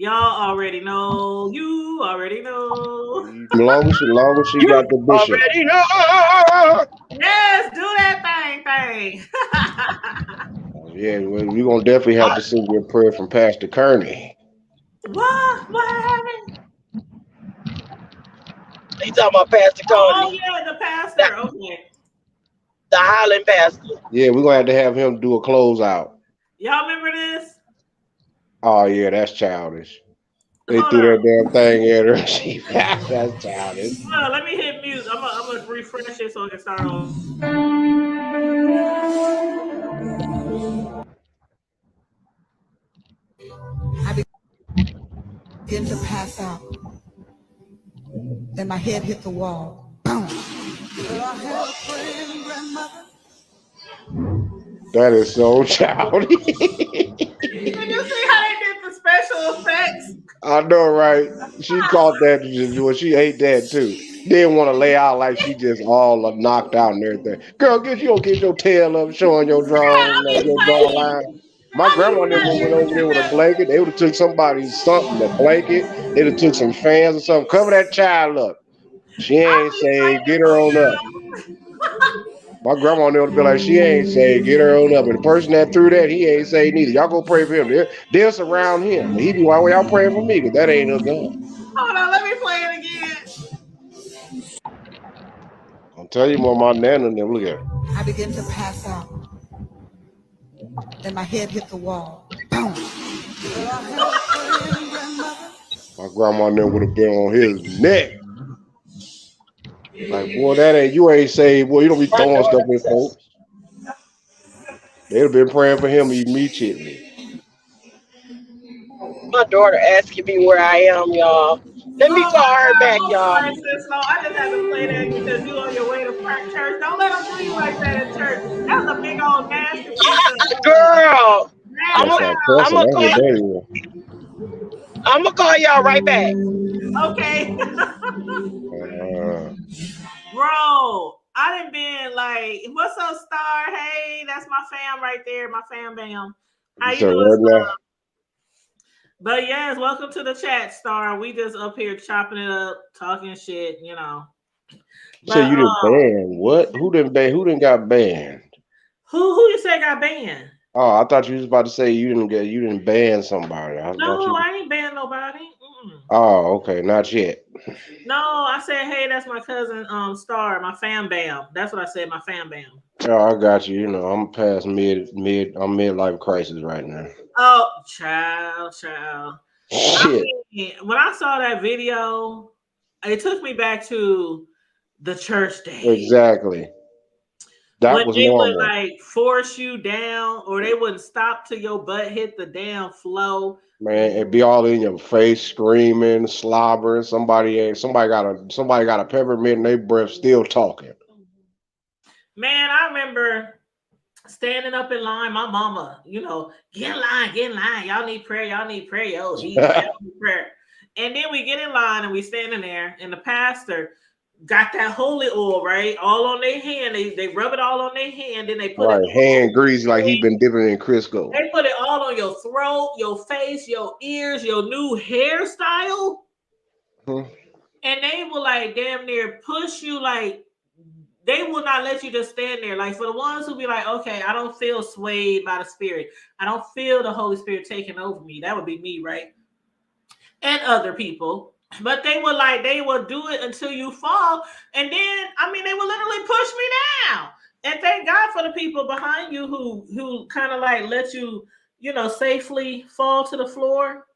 Y'all already know. You already know. Long as she You got the bishop. already know. Yes, do that thing. Yeah, we're gonna definitely have to send you a prayer from Pastor Kearney. What? What happened? He talking about Pastor Oh, Coney, yeah, the the, pastor. Okay. the Highland pastor. Yeah, we're gonna have to have him do a closeout. Y'all remember this? Oh yeah, that's childish. They Hold threw up. that damn thing at her. That's childish. Hold on, let me hit mute. I'm gonna refresh it so I can start over. I began to pass out, and my head hit the wall. Boom. Well, I had a praying grandmother. That is so childish. Did you see how they did the special effects? I know, right? She caught that. Well, she ate that too. Didn't want to lay out like she just all knocked out and everything. Girl, you don't get your tail up showing your Yeah, draw, I'll be your playing. jawline. My How grandma you never not went over there with a listen blanket. They would have took somebody's something, a blanket. They'd have took some fans or something. Cover that child up. She I'll ain't be saved. playing Get her for on up. My grandma never be like, she ain't saved. Get her on up. And the person that threw that, he ain't saved neither. Y'all go pray for him. They'll surround him. He be like, well, y'all praying for me because that ain't of God. Hold on, let me play it again. I'll tell you more, my nana never look at her. I began to pass out, and my head hit the wall. Boom. Well, I had a praying grandmother. My grandma never would have been on his neck. Like, boy, that ain't you ain't saved. Boy, you don't be My throwing stuff daughter at says, folks. They'd have been praying for him immediately. my daughter asking me where I am, y'all. Let me Oh call my her God, back, I'm y'all. sorry, sis. No, I just had to play that because you on your way to church. Don't let them do you like that at church. That was a big old nasty piece of Girl, I'm Gotta gonna, start mashed I'm cussing. gonna I hear call, that. I'm gonna call y'all right back. cow. Okay. Bro, I done been like, what's up, Star? Hey, that's my fam right there, my fam bam. How You you said doing, what Star? now? But yes, welcome to the chat, Star. We just up here chopping it up, talking shit, you know. You said But you didn't ban. What? Who didn't ban? Who didn't got banned? who you say got banned? Oh, I thought you was about to say you didn't ban somebody. I thought No, you. I ain't banned nobody. Mm-mm. Oh, okay, not yet. No, I said, hey, that's my cousin, Star, my fam bam. That's what I said, my fam bam. Oh, I got you. You know, I'm past mid. I'm midlife crisis right now. Oh, child. I Shit. mean, when I saw that video, it took me back to the church days Exactly. That when was they would normal. like force you down, or they wouldn't stop till your butt hit the damn flow. Man, it be all in your face, screaming, slobbering. Somebody got a peppermint in their breath, still talking. Man, I remember standing up in line. My mama, get in line. Y'all need prayer. Y'all need prayer. Yo, need prayer. Y'all need prayer. And then we get in line and we standing there, and the pastor got that holy oil, right? All on their hand. They rub it all on their hand, then they put it Right, hand greasy like he been dipping in Crisco. they put it all on your throat, your face, your ears, your new hairstyle. Hmm. And they will like damn near push you like they will not let you just stand there. Like for the ones who be like, okay, I don't feel swayed by the spirit. I don't feel the Holy Spirit taking over me. That would be me, right? And other people. But they will do it until you fall. And then, I mean, they will literally push me down. And thank God for the people behind you who kind of like let you, safely fall to the floor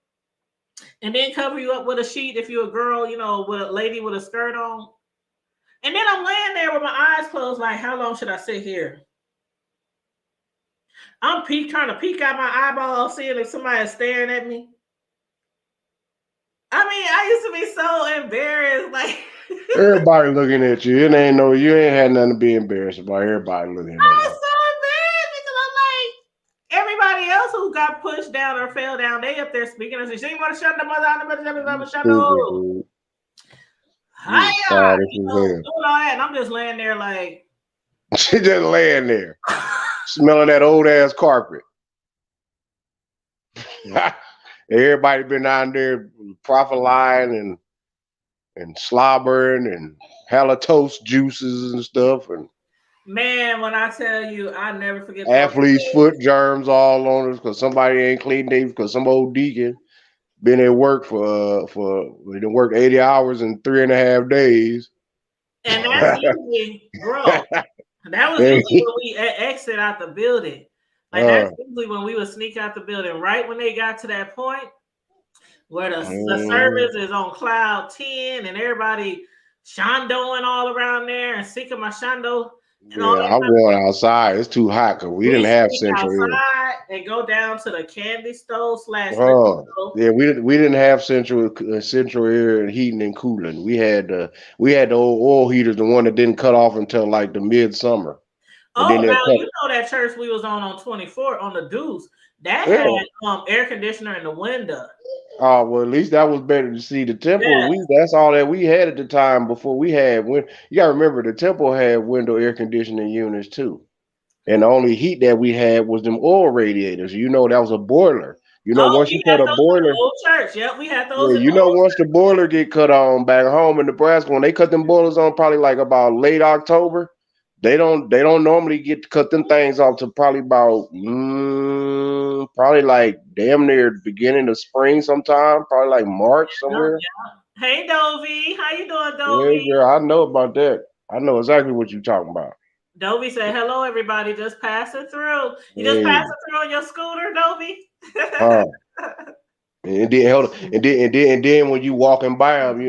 and then cover you up with a sheet if you're a girl, with a lady with a skirt on. And then I'm laying there with my eyes closed, like, how long should I sit here? I'm trying to peek out my eyeballs, seeing if somebody's staring at me. I mean, I used to be so embarrassed, like Everybody looking at you. You ain't had nothing to be embarrassed about. Everybody looking I at was you. so embarrassed because I'm like, everybody else who got pushed down or fell down, they up there speaking and saying, she want to shut the mother out, You shut stupid, up. dude. You Hiya, childish as hell. doing all that. And I'm just laying there like, She just laying there, smelling that old ass carpet. Everybody been down there profit line and slobbering and halitosis juices and stuff and Man, when I tell you, I never forget those athlete's days. foot germs all on us because somebody ain't cleaned they because some old deacon been at work for we done work 80 hours in 3.5 days. And that's usually, bro. That was And usually when we exit out the building. Like uh, that's usually when we would sneak out the building. Right when they got to that point where the mm, service is on cloud 10 and everybody shondoing all around there and seeking my shondo and all yeah, that I'm kind of going stuff. outside. It's too hot because we We didn't have sneak central air. outside and go down to the candy stove slash liquor stove. Yeah, we didn't have central air and heating and cooling. We had the old oil heaters, the one that didn't cut off until like the midsummer, and then Oh, they'll now cut you it. know that church we was on 24 on the Deuce that Yeah. had air conditioner in the window. Oh well, at least that was better to see. The temple, Yeah. that's all that we had at the time before we had when you gotta remember the temple had window air conditioning units too. And the only heat that we had was them oil radiators. You know that was a boiler. Oh, Once you you had cut a those in the boiler, old church. Yep, we had those yeah, in the old once the boiler get cut on back home in Nebraska, when they cut them boilers on probably like about late October, they don't normally get to cut them things off to probably about probably like damn near the beginning of spring sometime, probably like March church. somewhere. Hey Dovey, how you doing, Yeah, Dovey? girl, I know about that. I know exactly what you're talking about. Dovey said, "Hello, everybody. Just passing through. You just Hey, passing through on your scooter, Dovey." huh? And then hold on, and then when you walking by them,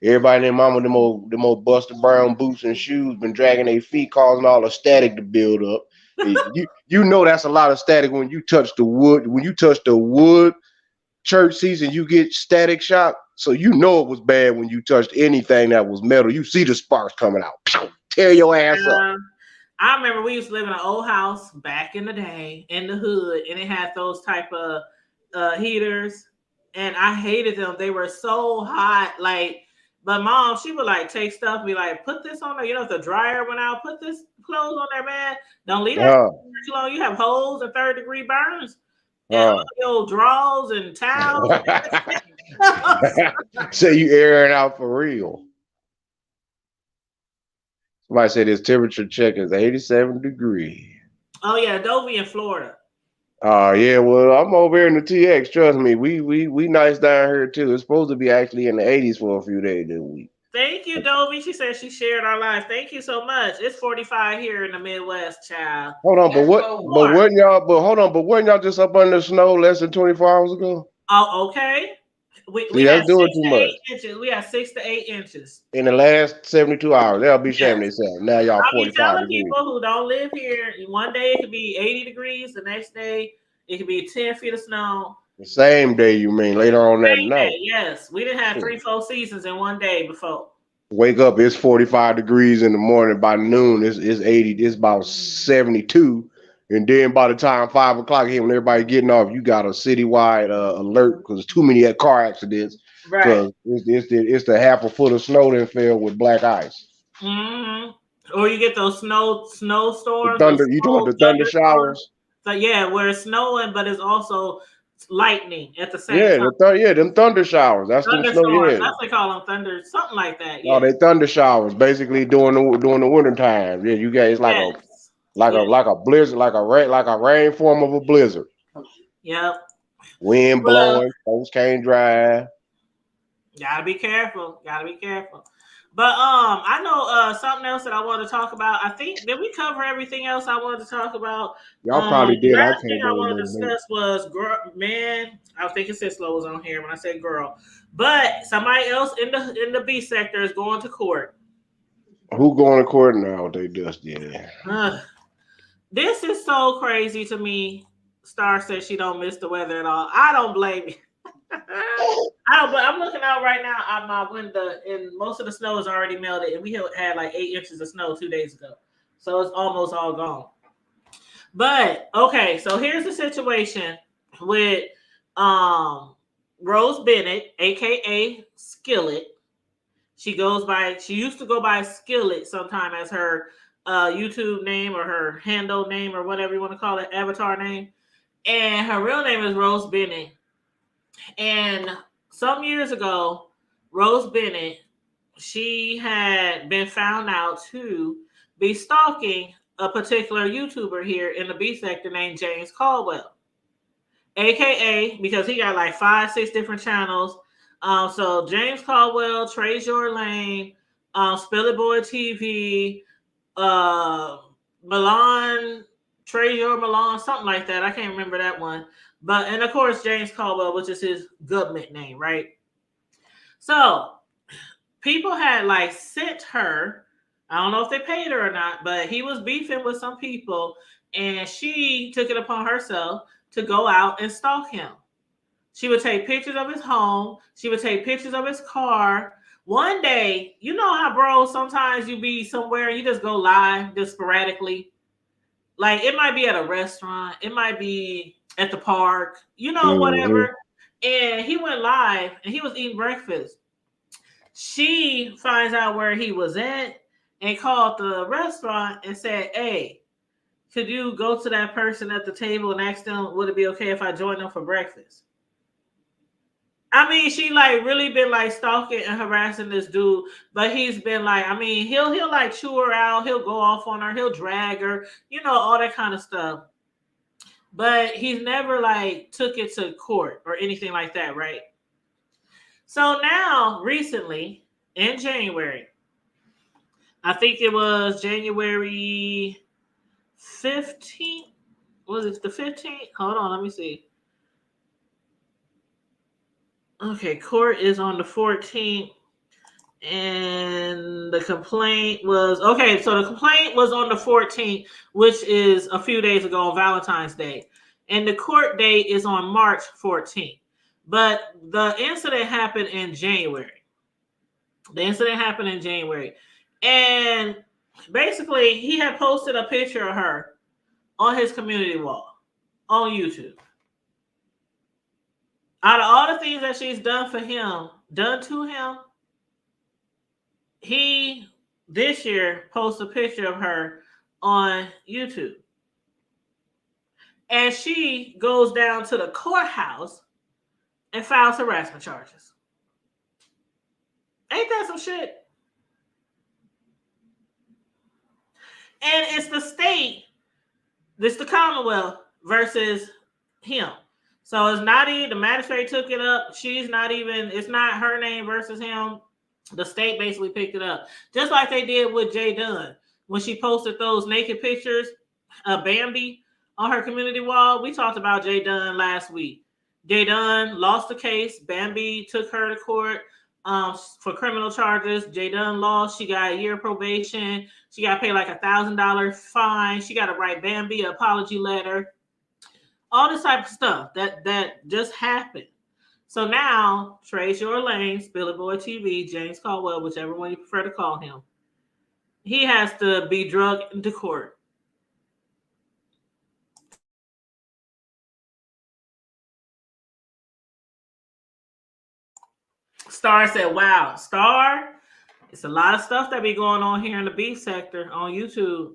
everybody and their mama them old busted brown boots and shoes been dragging their feet, causing all the static to build up. You know that's a lot of static when you touch the wood. When you touch the wood church seats and you get static shock. So you know it was bad when you touched anything that was metal. You see the sparks coming out. Pew! Tear your ass up. I remember we used to live in an old house back in the day in the hood, and it had those type of heaters, and I hated them. They were so hot. Like, but mom, she would like take stuff, and be like, "Put this on there." You know, if the dryer went out, put this clothes on there, man. Don't leave that Uh, too long. You have holes and third-degree burns, and all uh. your old drawers and towels. Say you airing out for real. Somebody said his temperature check is 87 degrees. Oh yeah, Dovey in Florida. Yeah, well, I'm over here in the TX. Trust me, we nice down here too. It's supposed to be actually in the 80s for a few days this week. Thank you, Dovey. She said she shared our life. Thank you so much. It's 45 here in the Midwest, child. Hold on, but what? But More. weren't y'all? But hold on, but weren't y'all just up under the snow less than 24 hours ago? Oh, okay. We See, had that's doing six too to much. eight inches. We had 6 to 8 inches. In the last 72 hours, they'll be shaming Yes. themselves. Now y'all I'll be 45 telling degrees. people who don't live here, one day it could be 80 degrees, the next day it could be 10 feet of snow. The same day, you mean later on that Same night? day, yes. We didn't have Shit. 3 full seasons in one day before. Wake up, it's 45 degrees in the morning. By noon, it's 80. It's about 72. And then by the time 5 o'clock hit, when everybody getting off, you got a citywide alert because there's too many car accidents. Right. Because it's the half a foot of snow that fell with black ice. Mm-hmm. Or you get those The snowstorms, those thunder, you talking about snow the thunder thunderstorms. showers? So yeah, where it's snowing, but it's also lightning at the same Yeah, time. them thunder showers. That's them snow. Thunderstorms. Yeah, That's what they call them thunder, something like that. no, Yeah. they thunder showers. Basically, during the winter time. Yeah, you guys like a Yes. like a Yeah. like a blizzard, like a rain form of a blizzard. Yep. Wind Well, blowing, folks can't drive. gotta be careful. Gotta be careful. But I know something else that I want to talk about. I think did we cover everything else I wanted to talk about? Y'all probably The did. I last thing can't I even wanted to remember. discuss was girl. Man, I was thinking Sislo was on here when I said girl, but somebody else in the B sector is going to court. Who going to court now? They just did. Ugh. This is so crazy to me. Star says she don't miss the weather at all. I don't blame you. But I'm looking out right now out my window, and most of the snow is already melted, and we had like 8 inches of snow 2 days ago, so it's almost all gone. But okay, so here's the situation with um Rose Bennett, aka Skillet. She used to go by Skillet sometime as her YouTube name or her handle name or whatever you want to call it, avatar name. And her real name is Rose Bennett. And some years ago, Rose Bennett, she had been found out to be stalking a particular YouTuber here in the B sector named James Colwell, aka because he got like 5, 6 different channels. So James Caldwell, Treasure Lane, Spillet Boy TV, uh, Milan, Treasure Milan, something like that. I can't remember that one. But and of course James Caldwell, which is his government name, right? So people had like sent her. I don't know if they paid her or not, but he was beefing with some people, and she took it upon herself to go out and stalk him. She would take pictures of his home. She would take pictures of his car. One day, you know how, bro, sometimes you be somewhere and you just go live just sporadically. Like it might be at a restaurant, it might be at the park, whatever. And he went live and he was eating breakfast. She finds out where he was at and called the restaurant and said, "Hey, could you go to that person at the table and ask them, would it be okay if I joined them for breakfast?" I mean, she like really been like stalking and harassing this dude, but he's been like, I mean, he'll like chew her out, he'll go off on her, he'll drag her, all that kind of stuff. But he's never like took it to court or anything like that, right? So now, recently in January, I think it was January 15th. Was it the 15th? Hold on, let me see. Okay, court is on the 14th. And the complaint was okay. So the complaint was on the 14th, which is a few days ago on Valentine's Day. And the court date is on March 14th. But the incident happened in January. And basically, he had posted a picture of her on his community wall on YouTube. Out of all the things that she's done to him, he this year posted a picture of her on YouTube. And she goes down to the courthouse and files harassment charges. Ain't that some shit? And it's the state, it's the Commonwealth versus him. So it's not even, the magistrate took it up. It's not her name versus him. The state basically picked it up. Just like they did with Jay Dunn. When she posted those naked pictures of Bambi on her community wall. We talked about Jay Dunn last week. Jay Dunn lost the case. Bambi took her to court for criminal charges. Jay Dunn lost. She got a year of probation. She got to pay like $1,000 fine. She got to write Bambi an apology letter. All this type of stuff that just happened. So now, Treasure Lane, Spillet Boy TV, James Colwell, whichever one you prefer to call him, he has to be drugged into court. Star said, wow, Star, it's a lot of stuff that be going on here in the beef sector on YouTube.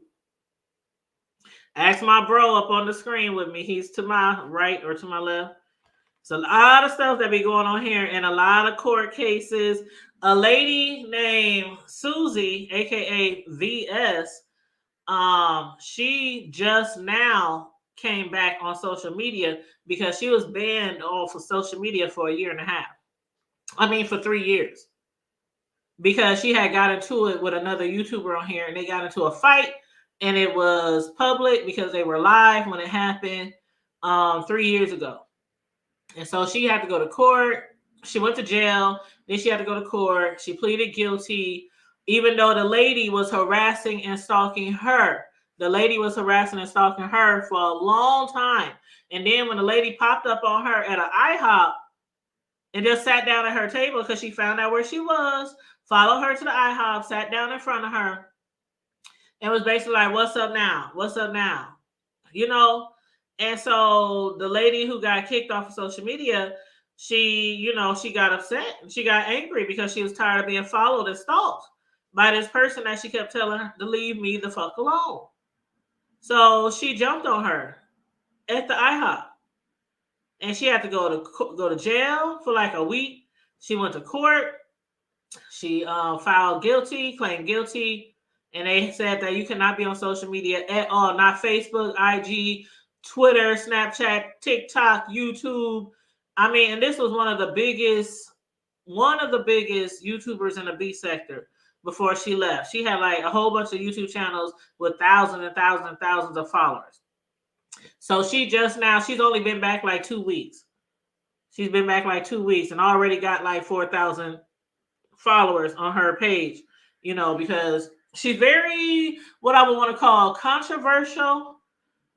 Ask my bro up on the screen with me. He's to my right or to my left. It's a lot of stuff that be going on here and a lot of court cases. A lady named Susie, aka VS, she just now came back on social media because she was banned off of social media for 1.5 years. For 3 years. Because she had got into it with another YouTuber on here and they got into a fight and it was public because they were live when it happened 3 years ago. And so she had to go to court. She went to jail. Then she had to go to court. She pleaded guilty, even though the lady was harassing and stalking her. The lady was harassing and stalking her for a long time. And then when the lady popped up on her at an IHOP and just sat down at her table because she found out where she was, followed her to the IHOP, sat down in front of her, and was basically like, what's up now? What's up now? And so the lady who got kicked off of social media, she got upset and she got angry because she was tired of being followed and stalked by this person that she kept telling her to leave me the fuck alone. So she jumped on her at the IHOP. and she had to go to jail for like a week. She went to court. She filed guilty, claimed guilty, and they said that you cannot be on social media at all, not Facebook, IG, Twitter, Snapchat, TikTok, YouTube. I mean, and this was one of the biggest YouTubers in the B sector before she left. She had like a whole bunch of YouTube channels with thousands and thousands and thousands of followers. So she's only been back like 2 weeks. She's been back like 2 weeks and already got like 4,000 followers on her page, because she's very, what I would want to call controversial,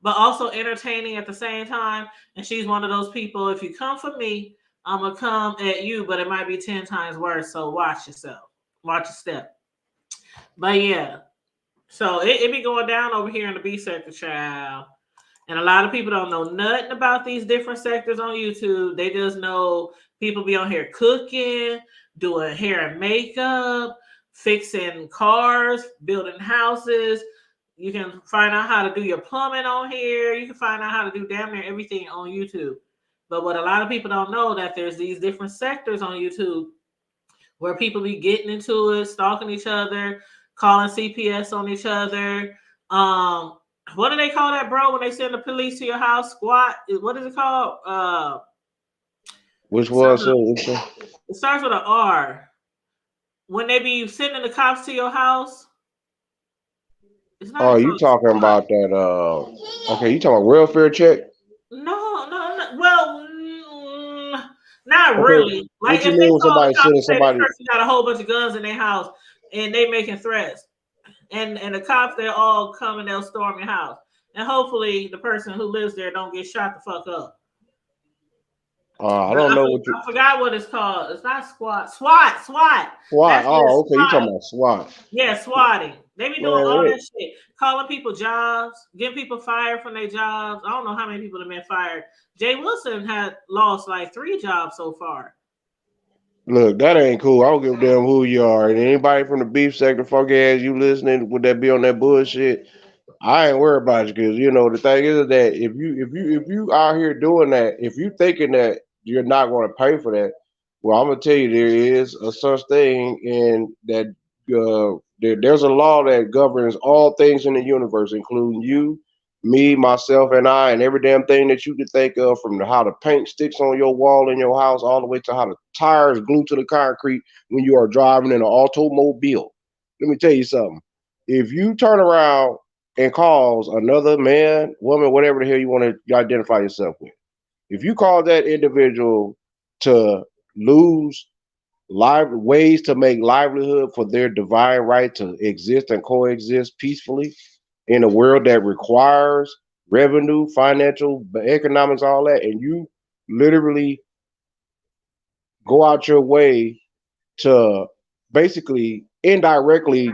but also entertaining at the same time. And she's one of those people, if you come for me, I'm going to come at you, but it might be 10 times worse. So watch yourself. Watch your step. But yeah, so it be going down over here in the B sector, child. And a lot of people don't know nothing about these different sectors on YouTube. They just know people be on here cooking, doing hair and makeup, fixing cars, building houses. You can find out how to do your plumbing on here. You can find out how to do damn near everything on YouTube. But what a lot of people don't know, that there's these different sectors on YouTube where people be getting into it, stalking each other, calling CPS on each other. What do they call that, bro, when they send the police to your house? Squat? What is it called? Which was it starts with an R. When they be sending the cops to your house. It's not. Oh, you talking about that? Okay, you talking about welfare check? No. Well, not really. Like what you if mean they when call the somebody cops sending and say this somebody? person got a whole bunch of guns in their house and they making threats, and the cops, they'll all come and they'll storm your house, and hopefully the person who lives there don't get shot the fuck up. I don't know what I forgot what it's called. It's not SWAT. SWAT. SWAT. That's Oh, okay. You talking SWAT. about SWAT? Yeah, swatting. They be doing Man, all that shit, calling people jobs, getting people fired from their jobs. I don't know how many people have been fired. Jay Wilson had lost like 3 jobs so far. Look, that ain't cool. I don't give a damn who you are. And anybody from the beef sector, fuck ass, you listening? Would that be on that bullshit? I ain't worried about you, because the thing is that if you out here doing that, if you thinking that you're not going to pay for that, well, I'm gonna tell you there is a such thing, and that there's a law that governs all things in the universe, including you, me, myself, and I, and every damn thing that you could think of, from how the paint sticks on your wall in your house, all the way to how the tires glue to the concrete when you are driving in an automobile. Let me tell you something. If you turn around and cause another man, woman, whatever the hell you want to identify yourself with, if you cause that individual to lose ways to make livelihood for their divine right to exist and coexist peacefully in a world that requires revenue, financial, economics, all that, and you literally go out your way to basically indirectly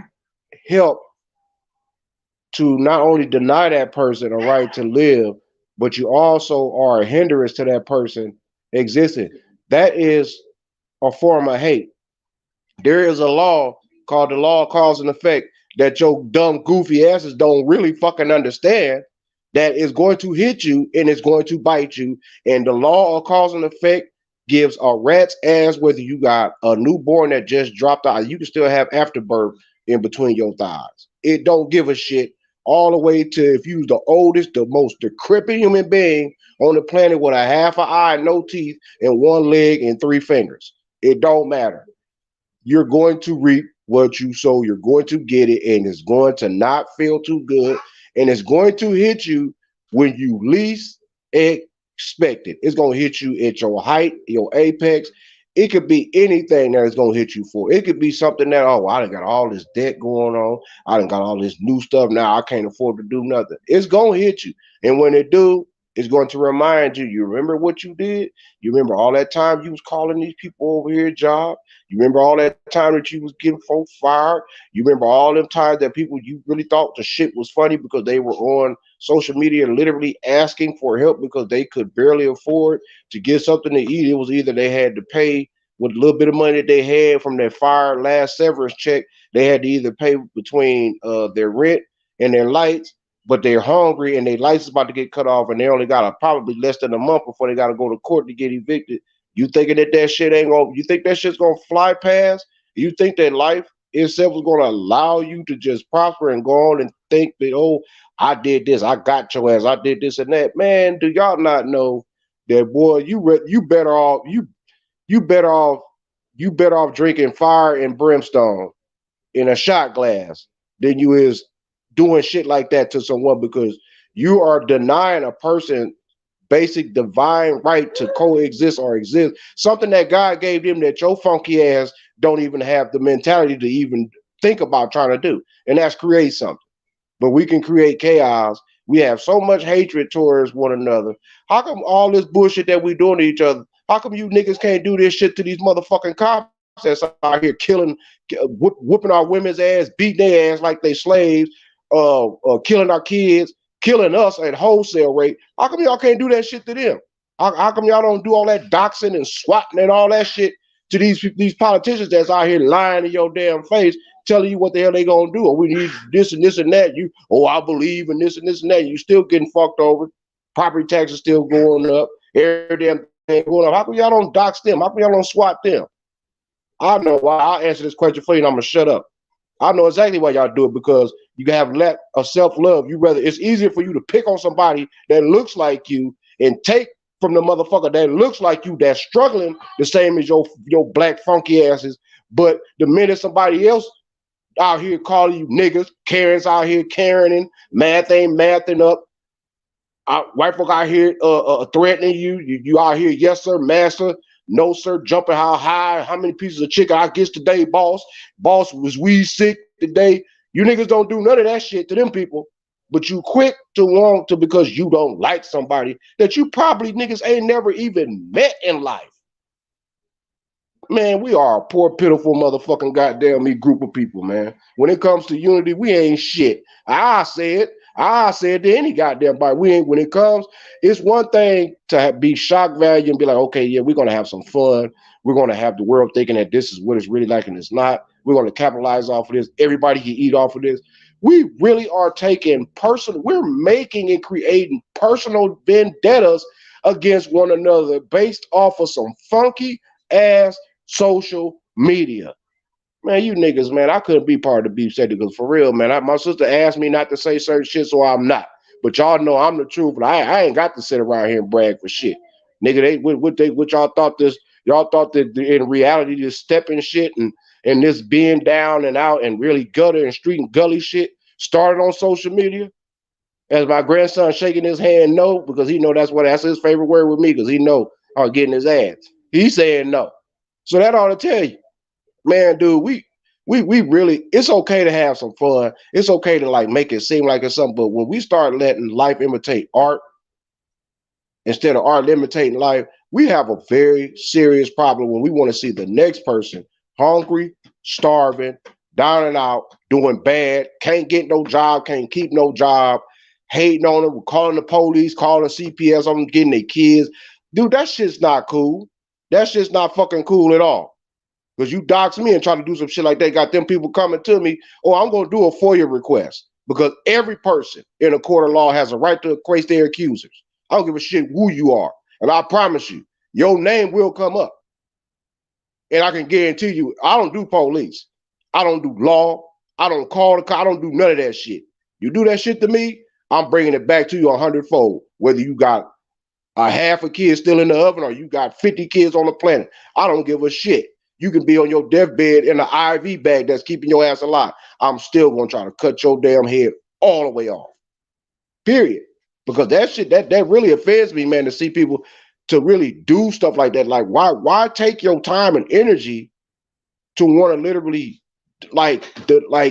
help to not only deny that person a right to live, but you also are a hindrance to that person existing. That is a form of hate. There is a law called the law of cause and effect that your dumb, goofy asses don't really fucking understand, that is going to hit you and it's going to bite you. And the law of cause and effect gives a rat's ass whether you got a newborn that just dropped out. You can still have afterbirth in between your thighs. It don't give a shit, all the way to if you're the oldest, the most decrepit human being on the planet with a half an eye, no teeth, and 1 leg and 3 fingers. It don't matter. You're going to reap what you sow. You're going to get it, and it's going to not feel too good, and it's going to hit you when you least expect it. It's going to hit you at your height, your apex. It could be anything that it's going to hit you for. It could be something that, oh, I done got all this debt going on. I done got all this new stuff now. I can't afford to do nothing. It's going to hit you. And when it do, it's going to remind you, you remember what you did? You remember all that time you was calling these people over here job? You remember all that time that you was getting folks fired? You remember all them times that people you really thought the shit was funny because they were on social media literally asking for help because they could barely afford to get something to eat? It was either they had to pay with a little bit of money that they had from their fired last severance check. They had to either pay between their rent and their lights, but they're hungry and their license about to get cut off, and they only got probably less than a month before they got to go to court to get evicted. You thinking that shit ain't gonna? You think that shit's gonna fly past? You think that life itself is gonna allow you to just prosper and go on and think that, oh, I did this, I got your ass, I did this and that? Man, do y'all not know that, boy? You better off you better off drinking fire and brimstone in a shot glass than you is doing shit like that to someone, because you are denying a person basic divine right to coexist or exist, something that God gave them that your funky ass don't even have the mentality to even think about trying to do, and that's create something. But we can create chaos. We have so much hatred towards one another. How come all this bullshit that we doing to each other? How come you niggas can't do this shit to these motherfucking cops that's out here killing, whooping our women's ass, beating their ass like they slaves, killing our kids, killing us at wholesale rate? How come y'all can't do that shit to them? How come y'all don't do all that doxing and swatting and all that shit to these politicians that's out here lying in your damn face, telling you what the hell they gonna do? Or we need this and this and that. You, oh, I believe in this and this and that. You still getting fucked over. Property taxes still going up. Every damn thing going up. How come y'all don't dox them? How come y'all don't swat them? I know why. I'll answer this question for you and I'm gonna shut up. I know exactly why y'all do it, because you have lack of self-love. It's easier for you to pick on somebody that looks like you and take from the motherfucker that looks like you, that's struggling the same as your black funky asses. But the minute somebody else out here calling you niggas, Karen's out here Karening, math ain't mathing up, white folk out here threatening you out here, yes sir, master, no sir, jumping how high, how many pieces of chicken I get today, boss was we sick today. You niggas don't do none of that shit to them people, but you quick to want to, because you don't like somebody that you probably niggas ain't never even met in life. Man, we are a poor, pitiful motherfucking goddamn me group of people, man. When it comes to unity, we ain't shit. I said to any goddamn body, we ain't. When it comes, it's one thing to be shock value and be like, okay, yeah, we're gonna have some fun. We're gonna have the world thinking that this is what it's really like, and it's not. We're gonna capitalize off of this. Everybody can eat off of this. We really are taking personal. We're making and creating personal vendettas against one another based off of some funky ass social media. Man, you niggas, man, I couldn't be part of the beef setting, because for real, man, my sister asked me not to say certain shit, so I'm not. But y'all know I'm the truth, but I ain't got to sit around here and brag for shit. Nigga, what y'all thought this? Y'all thought that in reality, this stepping shit and this being down and out and really gutter and street and gully shit started on social media? As my grandson shaking his hand no, because he know that's his favorite word with me, because he know I'm getting his ass. He's saying no. So that ought to tell you, man, dude, we really, it's okay to have some fun. It's okay to like make it seem like it's something, but when we start letting life imitate art instead of art imitating life, we have a very serious problem when we want to see the next person hungry, starving, down and out, doing bad, can't get no job, can't keep no job, hating on them, calling the police, calling CPS on them, getting their kids. Dude, that shit's not cool. That shit's not fucking cool at all. Because you dox me and try to do some shit like that, got them people coming to me, oh, I'm going to do a FOIA request. Because every person in a court of law has a right to face their accusers. I don't give a shit who you are. And I promise you, your name will come up. And I can guarantee you, I don't do police. I don't do law. I don't call the cop. I don't do none of that shit. You do that shit to me, I'm bringing it back to you 100-fold. Whether you got a half a kid still in the oven or you got 50 kids on the planet, I don't give a shit. You can be on your deathbed in an IV bag that's keeping your ass alive. I'm still going to try to cut your damn head all the way off. Period. Because that shit, that really offends me, man, to see people to really do stuff like that. Like, why take your time and energy to want to literally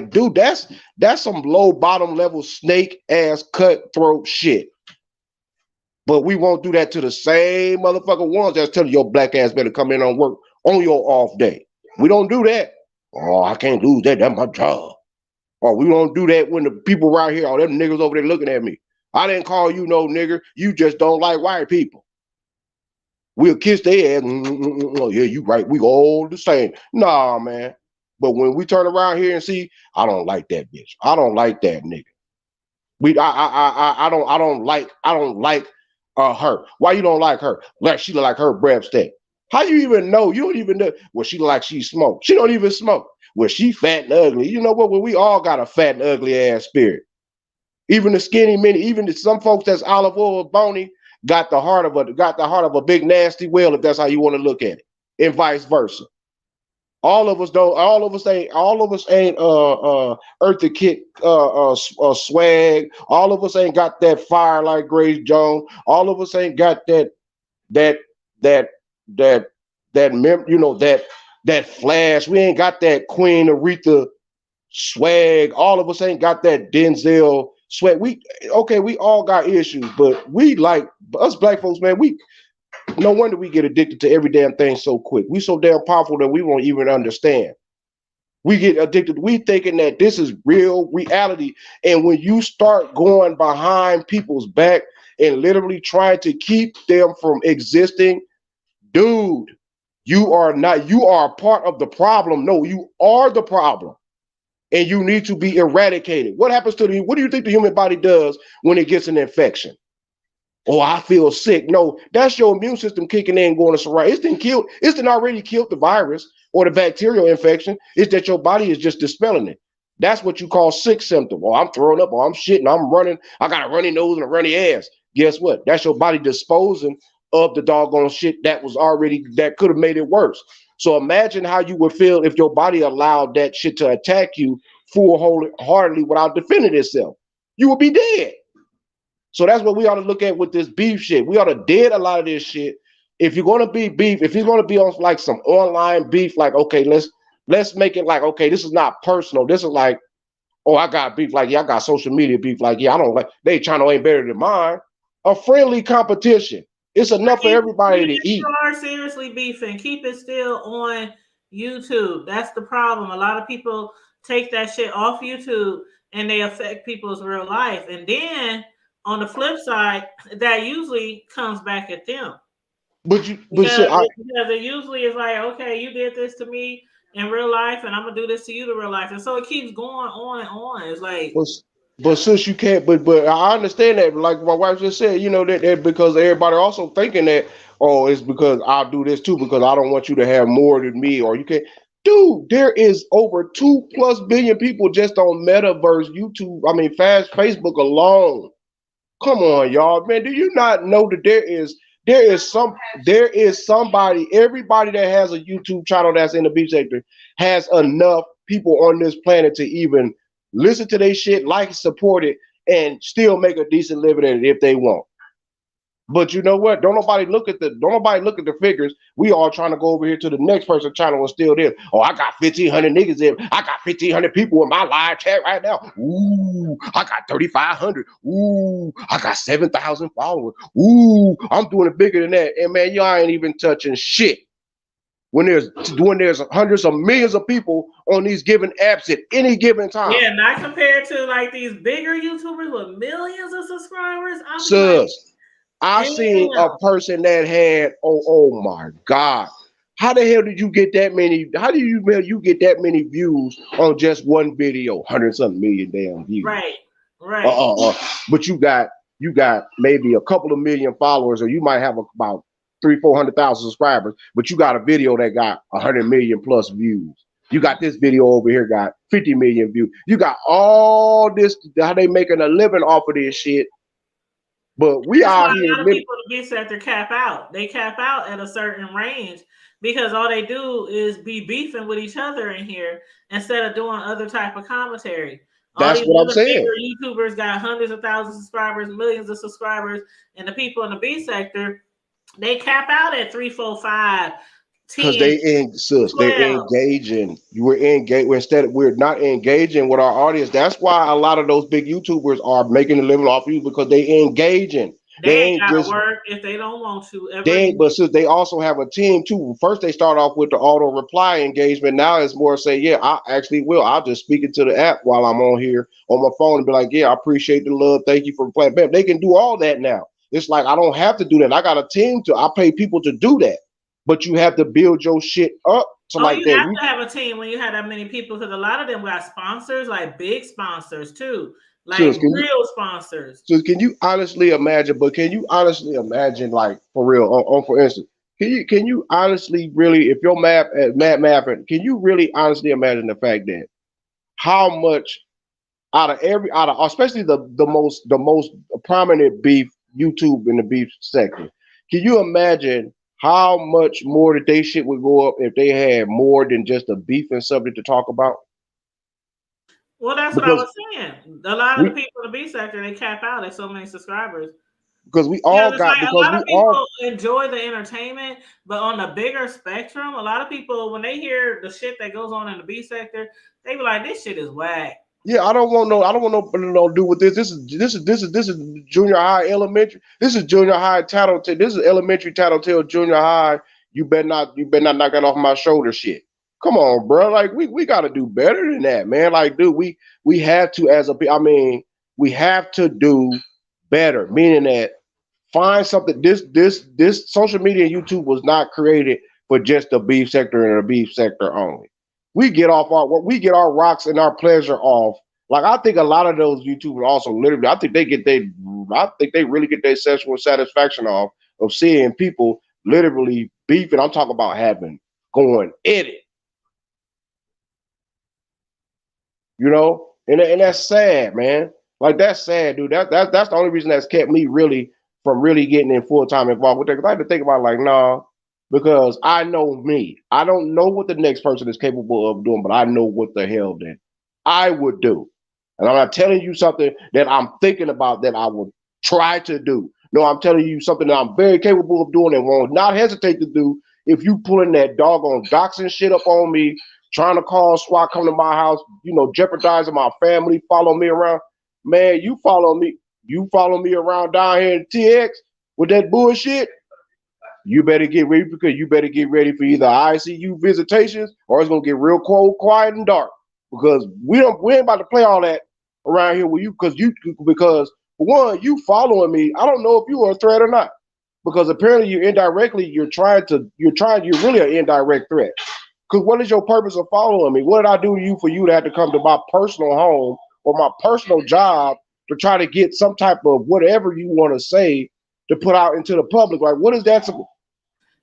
dude, that's some low bottom level snake ass cutthroat shit. But we won't do that to the same motherfucker ones that's telling your black ass better come in on work on your off day. We don't do that. Oh, I can't lose that. That's my job. Or we don't do that when the people right here, all them niggas over there looking at me. I didn't call you no nigger. You just don't like white people. We'll kiss their ass. Yeah, you right. We all the same. Nah, man. But when we turn around here and see, I don't like that bitch. I don't like that nigga. I don't like her. Why you don't like her? Like she look like her breath stink. How you even know? You don't even know. Well, she look like she smoke. She don't even smoke. Well, she fat and ugly. You know what? Well, we all got a fat and ugly ass spirit. Even the skinny mini, some folks that's olive oil bony got the heart of a big nasty whale, if that's how you want to look at it, and vice versa. All of us don't. All of us ain't. All of us ain't. Eartha Kitt. Swag. All of us ain't got that fire like Grace Jones. All of us ain't got that that that that flash. We ain't got that Queen Aretha swag. All of us ain't got that Denzel swag. We all got issues, but we like us black folks, man. No wonder we get addicted to every damn thing so quick. We so damn powerful that we won't even understand. We get addicted. We thinking that this is real reality. And when you start going behind people's back and literally trying to keep them from existing, dude, you are a part of the problem. No, you are the problem. And you need to be eradicated. What do you think the human body does when it gets an infection? Oh, I feel sick. No, that's your immune system kicking in, going to surround. It's done already killed the virus or the bacterial infection. It's that your body is just dispelling it. That's what you call sick symptom. Oh, I'm throwing up, or I'm shitting, I'm running, I got a runny nose and a runny ass. Guess what? That's your body disposing of the doggone shit that could have made it worse. So imagine how you would feel if your body allowed that shit to attack you full-heartedly without defending itself. You would be dead. So that's what we ought to look at with this beef shit. We ought to dead a lot of this shit. If you're going to be beef, if you're going to be on like some online beef, like, okay, let's make it like, okay, this is not personal. This is like, oh, I got beef. Like, yeah, I got social media beef. Like, yeah, I don't like, they channel ain't better than mine. A friendly competition. It's enough for everybody to eat. You are seriously beefing. Keep it still on YouTube. That's the problem. A lot of people take that shit off YouTube and they affect people's real life. And then on the flip side, that usually comes back at them. Because it usually is like, okay, you did this to me in real life, and I'm gonna do this to you in real life, and so it keeps going on and on. It's like, but since you can't, but I understand that. Like my wife just said, that because everybody also thinking that, oh, it's because I'll do this too because I don't want you to have more than me, or you can't. Dude, there is over 2+ billion people just on Metaverse, YouTube. I mean, Facebook alone. Come on, y'all, man. Do you not know that there is somebody, everybody that has a YouTube channel that's in the beef sector has enough people on this planet to even listen to their shit, like, support it, and still make a decent living at it if they want. But you know what? Don't nobody look at the figures. We all trying to go over here to the next person's channel and still there. Oh, I got 1,500 niggas there. I got 1,500 people in my live chat right now. Ooh, I got 3,500. Ooh, I got 7,000 followers. Ooh, I'm doing it bigger than that. And man, y'all ain't even touching shit. When there's hundreds of millions of people on these given apps at any given time. Yeah, not compared to like these bigger YouTubers with millions of subscribers. I seen a person that had oh my God. How the hell did you get that many? How do you get that many views on just one video? 100-something million damn views. Right. But you got maybe a couple of million followers, or you might have about 300,000-400,000 subscribers, but you got a video that got 100 million plus views. You got this video over here got 50 million views. You got all this, how they making a living off of this shit. But we are here. A lot of people in the beef sector cap out. They cap out at a certain range because all they do is be beefing with each other in here instead of doing other type of commentary. That's what I'm saying. YouTubers got hundreds of thousands of subscribers, millions of subscribers, and the people in the beef sector, they cap out at 3, 4, 5. Because they're engaging. We're not engaging with our audience. That's why a lot of those big YouTubers are making a living off you because they engaging. They ain't got work if they don't want to. But since they also have a team too. First they start off with the auto reply engagement. Now it's more say, yeah, I actually will. I'll just speak it to the app while I'm on here on my phone and be like, yeah, I appreciate the love. Thank you for playing. Bam. They can do all that now. It's like I don't have to do that. I got a team I pay people to do that. But you have to build your shit up to like that. You have to have a team when you have that many people because a lot of them got sponsors, like big sponsors too. like Sis, can you real sponsors. so can you honestly imagine? But can you honestly imagine, like for real, on for instance, can you honestly really, if your math, can you really honestly imagine the fact that how much out of especially the most prominent beef YouTube in the beef sector, can you imagine how much more that they shit would go up if they had more than just a beefing subject to talk about? Well, that's what I Because was saying. A lot of the we people in the B sector they cap out at so many subscribers. because we Because all it's got like a because lot we of all people enjoy the entertainment, but on the bigger spectrum, a lot of people when they hear the shit that goes on in the B sector, they be like, "This shit is whack." yeah, I don't want no do with this. This is junior high, elementary. This is junior high tattletale. This is elementary tattletale, junior high. You better not knock that off my shoulder shit. Come on, bro. Like we got to do better than that, man. Like, dude, we have to I mean, we have to do better. Meaning that find something. This social media and YouTube was not created for just the beef sector and the beef sector only. We get our rocks and our pleasure off. Like I think a lot of those YouTubers also literally, I think they really get their sexual satisfaction off of seeing people literally beefing. I'm talking about having going at it, you know, and that's sad, man. Like that's sad, dude. That's the only reason that's kept me really from really getting in full time involved with that. Because I had to think about like, nah, because I know me. I don't know what the next person is capable of doing, but I know what the hell that I would do. And I'm not telling you something that I'm thinking about that I would try to do. No, I'm telling you something that I'm very capable of doing and will not hesitate to do. If you pulling that doggone doxing shit up on me, trying to call SWAT, come to my house, jeopardizing my family, follow me around. Man, you follow me around down here in TX with that bullshit. You better get ready because you better get ready for either ICU visitations or it's gonna get real cold, quiet, and dark. Because we ain't about to play all that around here with you because for one, you following me. I don't know if you are a threat or not. Because apparently you're really an indirect threat. Because what is your purpose of following me? What did I do to you for you to have to come to my personal home or my personal job to try to get some type of whatever you want to say to put out into the public? Like, what is that?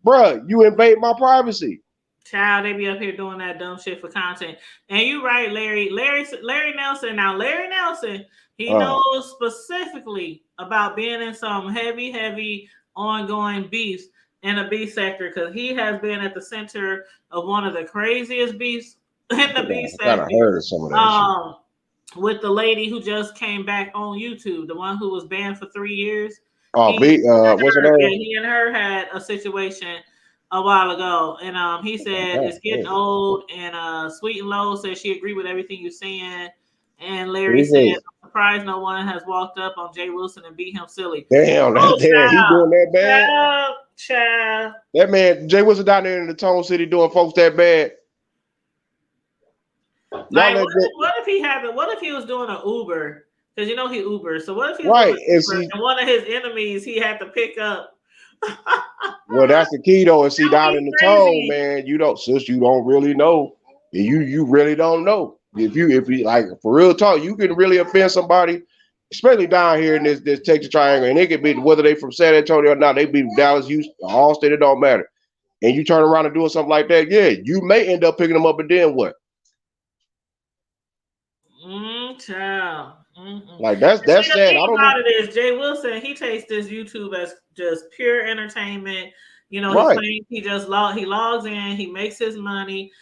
Bruh, you invade my privacy. Child, they be up here doing that dumb shit for content. And you right, Larry Nelson. Now, Larry Nelson, he knows specifically about being in some heavy, ongoing beefs in the beef sector because he has been at the center of one of the craziest beefs in the beef I kind of sector. heard of some of that shit. With the lady who just came back on YouTube, the one who was banned for 3 years. Oh, what's her name? He and her had a situation a while ago, and he said it's getting old. And Sweet and Low said she agreed with everything you're saying. And Larry said, "I'm surprised no one has walked up on Jay Wilson and beat him silly." Damn, he doing that bad. Child. That man, Jay Wilson down there in the Tone City doing folks that bad. Like, what if he had? What if he was doing an Uber? Because he Uber. So what if he was right doing and one of his enemies he had to pick up? Well, that's the key though. And see, down in the Tone, man, you don't really know. You really don't know. If you like for real talk, you can really offend somebody, especially down here in this Texas Triangle, and they could be whether they from San Antonio or not, they be Dallas, Houston, all state, it don't matter. And you turn around and doing something like that, yeah, you may end up picking them up, and then what? Child. Like that's sad. I don't know. It is Jay Wilson. He takes this YouTube as just pure entertainment. Right. He logs in. He makes his money.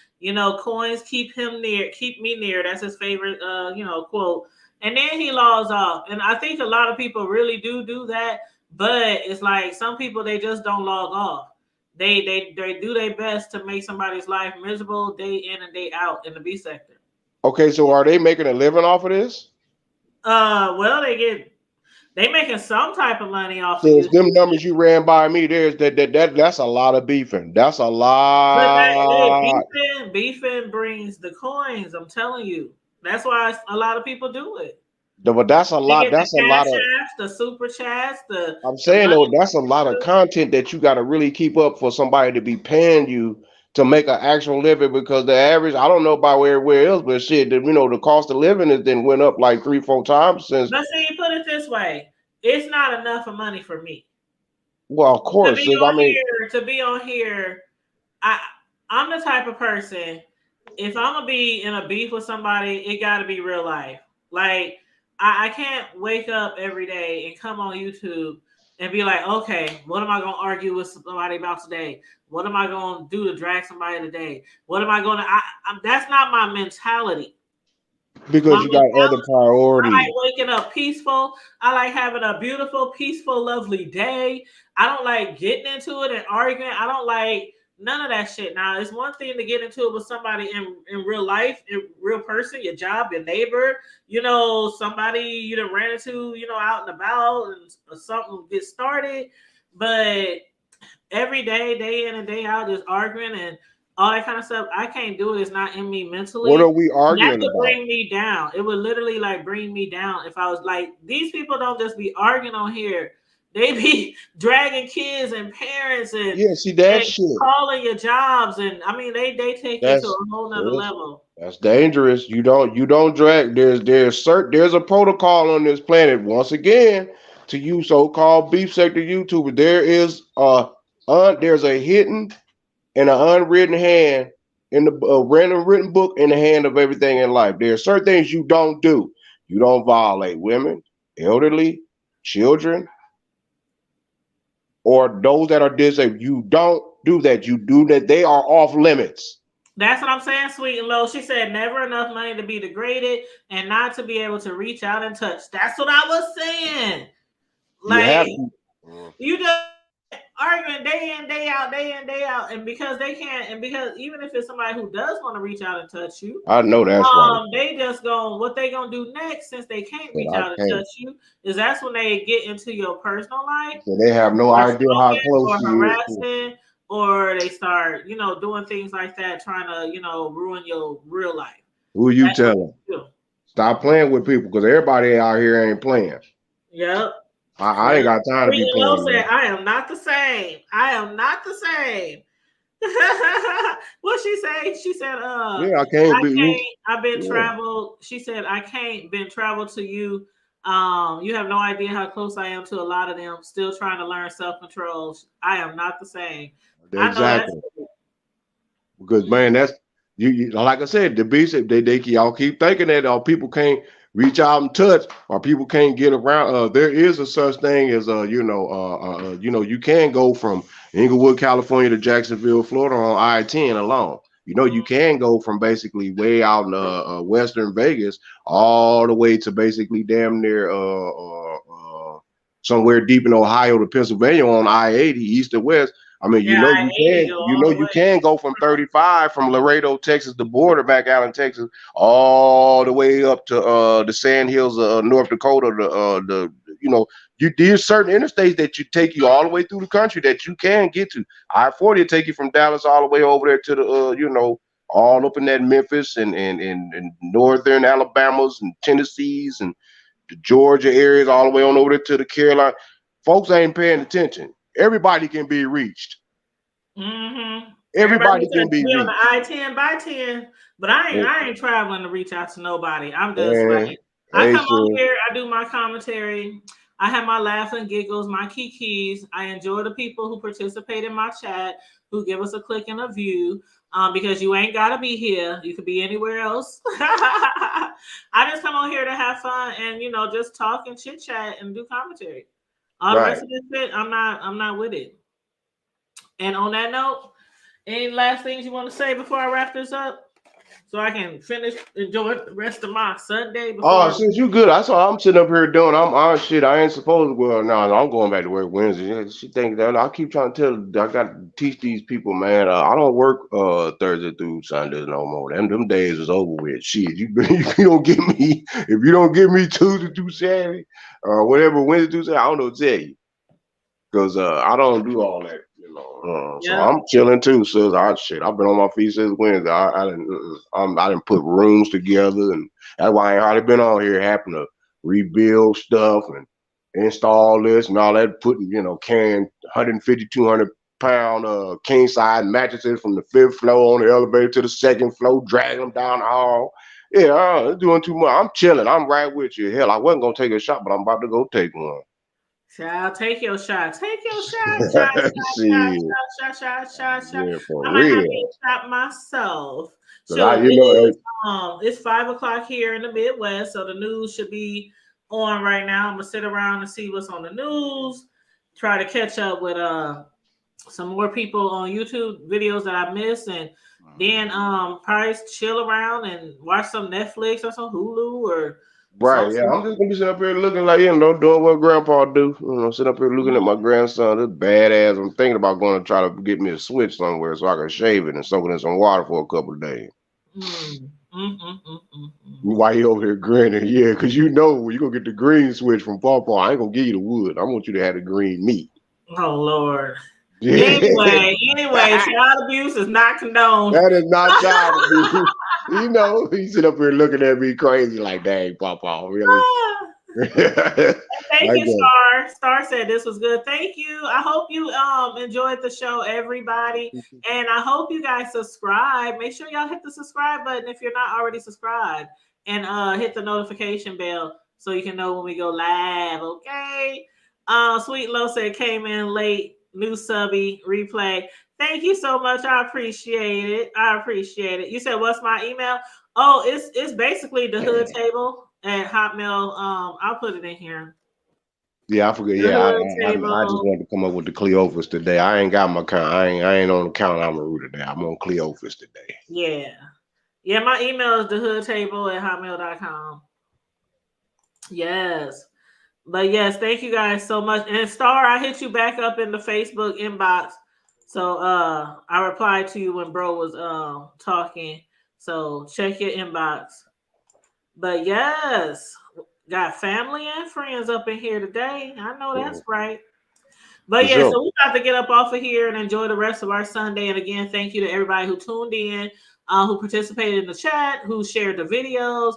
Coins keep me near. That's his favorite. Quote. And then he logs off. And I think a lot of people really do that. But it's like some people they just don't log off. They do their best to make somebody's life miserable day in and day out in the B sector. Okay, so are they making a living off of this? Well, they making some type of money off so of it. Them numbers you ran by me, that's a lot of beefing. That's a lot. Beefing brings the coins. I'm telling you. That's why a lot of people do it. But that's a lot. That's a lot of the super chats. I'm saying though, that's a lot of content that you got to really keep up for somebody to be paying you to make an actual living, because the average, I don't know about everywhere else, but shit, the cost of living has then went up like 3-4 times since. But see, put it this way, it's not enough of money for me. Well, of To course, be sis, I on mean, here, I'm the type of person, if I'm gonna be in a beef with somebody, it gotta be real life. Like I can't wake up every day and come on YouTube and be like, okay, what am I gonna argue with somebody about today? What am I gonna do to drag somebody today? What am I gonna? That's not my mentality. My because you got other mentality. I priorities. like waking up peaceful. I like having a beautiful, peaceful, lovely day. I don't like getting into it and arguing. I don't like none of that shit. Now, it's one thing to get into it with somebody in real life, in real person, your job, your neighbor, somebody you done ran into, out and about, and something get started. But every day in and day out, just arguing and all that kind of stuff, I can't do it. It's not in me What mentally. are we That arguing would about? bring me down. It would literally like bring me down if I was like, these people don't just be arguing on here. They be dragging kids and parents Yeah, see that and shit. calling your jobs. And I mean, they take it to a That's whole nother that's level. that's dangerous. You don't drag. There's a protocol on this planet. Once again, to you so-called beef sector YouTubers, there's a hidden and an unwritten hand in the random written book in the hand of everything in life. There are certain things you don't do. You don't violate women, elderly, children, or those that are disabled. You don't do that. You do that. They are off limits. That's what I'm saying, sweet and low. She said never enough money to be degraded and not to be able to reach out and touch. That's what I was saying. You Like, have to. you just arguing day in, day out. And because they can't, and because even if it's somebody who does want to reach out and touch you, I know that's right, they just what they gonna do next, since they can't but reach I out and can't. touch you, is that's when they get into your personal life, So they have no or idea how stalking close or to you is. harassing, or they start, doing things like that, trying to, ruin your real life. Who you That's what telling? they do. Stop playing with people, because everybody out here ain't playing. Yep. I ain't got time to Sweet be and Low playing, said, man. I am not the same. I am not the same. What she say? She said, Yeah, I can't be. I've been Yeah, traveled. She said, I can't been traveled to you. You have no idea how close I am to a lot of them. Still trying to learn self-control. I am not the same. I know that's exactly. Because man, that's you. Like I said, the beast. They y'all keep thinking that people can't reach out and touch, or people can't get around. There is a such thing as you can go from Inglewood, California to Jacksonville, Florida on I-10 alone. You can go from basically way out in Western Vegas all the way to basically damn near somewhere deep in Ohio to Pennsylvania on I-80 east and west. I mean, yeah, I 80 go all the you way. can go from 35 from Laredo, Texas, the border back out in Texas, all the way up to the Sand Hills of North Dakota. There's certain interstates that you take you all the way through the country that you can get to. I-40 will take you from Dallas all the way over there to the all up in that Memphis and northern Alabamas and Tennessees and the Georgia areas, all the way on over there to the Carolina. Folks ain't paying attention. Everybody can be reached. Mm-hmm. Everybody Everybody said can be be on the reached. I-10 by 10, but I ain't traveling to reach out to nobody. I'm just And like, I hey, come on sir, here, I do my commentary, I have my laughs and giggles, my kikis. I enjoy the people who participate in my chat, who give us a click and a view. Because you ain't gotta be here. You could be anywhere else. I just come on here to have fun and just talk and chit chat and do commentary. All the right. rest of this shit, I'm not with it. And on that note, any last things you want to say before I wrap this up? So I can finish enjoying the rest of my Sunday Oh, before. since you good, that's all I'm sitting up here doing. I'm on shit. I ain't supposed to. Well, no, I'm going back to work Wednesday. Yeah, she think that I keep trying to tell. I got to teach these people, man. I don't work Thursday through Sundays no more. Them days is over with. Shit, if you don't get me, if you don't get me Tuesday through Saturday, or whatever Wednesday through Saturday, I don't know what to tell you. Because I don't do all that, so Yeah. I'm chilling too. So I've been on my feet since Wednesday. I didn't put rooms together, and that's why I ain't hardly been on here. Having to rebuild stuff and install this and all that. Putting carrying 150, 200 pound king size mattresses from the 5th floor on the elevator to the 2nd floor, dragging them down the hall. Yeah, doing too much. I'm chilling. I'm right with you. Hell, I wasn't gonna take a shot, but I'm about to go take one. Child, take your shot. Take your shot. Shot. Yeah, for I might have real. to shot myself. Cause I, So you know, it's 5:00 here in the Midwest, so the news should be on right now. I'm gonna sit around and see what's on the news, try to catch up with some more people on YouTube videos that I missed, and then probably chill around and watch some Netflix or some Hulu or right, yeah. I'm just gonna be sitting up here looking like, you know, doing what grandpa do. You know, sitting up here looking at my grandson. This badass. I'm thinking about going to try to get me a switch somewhere so I can shave it and soak it in some water for a couple of days. Why you over here grinning? Yeah, because you know you gonna get the green switch from Pawpaw. I ain't gonna give you the wood. I want you to have the green meat. Oh Lord. Yeah. Anyway, child abuse is not condoned. That is not child abuse. You know, he sit up here looking at me crazy like, dang, Pawpaw, really? Thank you, Star. Star said this was good. Thank you. I hope you enjoyed the show, everybody. And I hope you guys subscribe. Make sure y'all hit the subscribe button if you're not already subscribed. And hit the notification bell so you can know when we go live. Okay. Sweet Low said came in late. New subby replay. Thank you so much. I appreciate it. You said what's my email? Oh, it's basically the hood table at Hotmail. I'll put it in here. Yeah, I forget. Yeah, I just wanted to come up with the Cleophas today. I ain't got my count. I ain't on the count Amaru today. I'm on Cleophas today. Yeah. My email is thehoodtable@hotmail.com. Yes. But yes, thank you guys so much. And Star, I hit you back up in the Facebook inbox. So I replied to you when bro was talking. So check your inbox. But yes, got family and friends up in here today. I know that's right. But yeah, so we got to get up off of here and enjoy the rest of our Sunday. And again, thank you to everybody who tuned in, who participated in the chat, who shared the videos.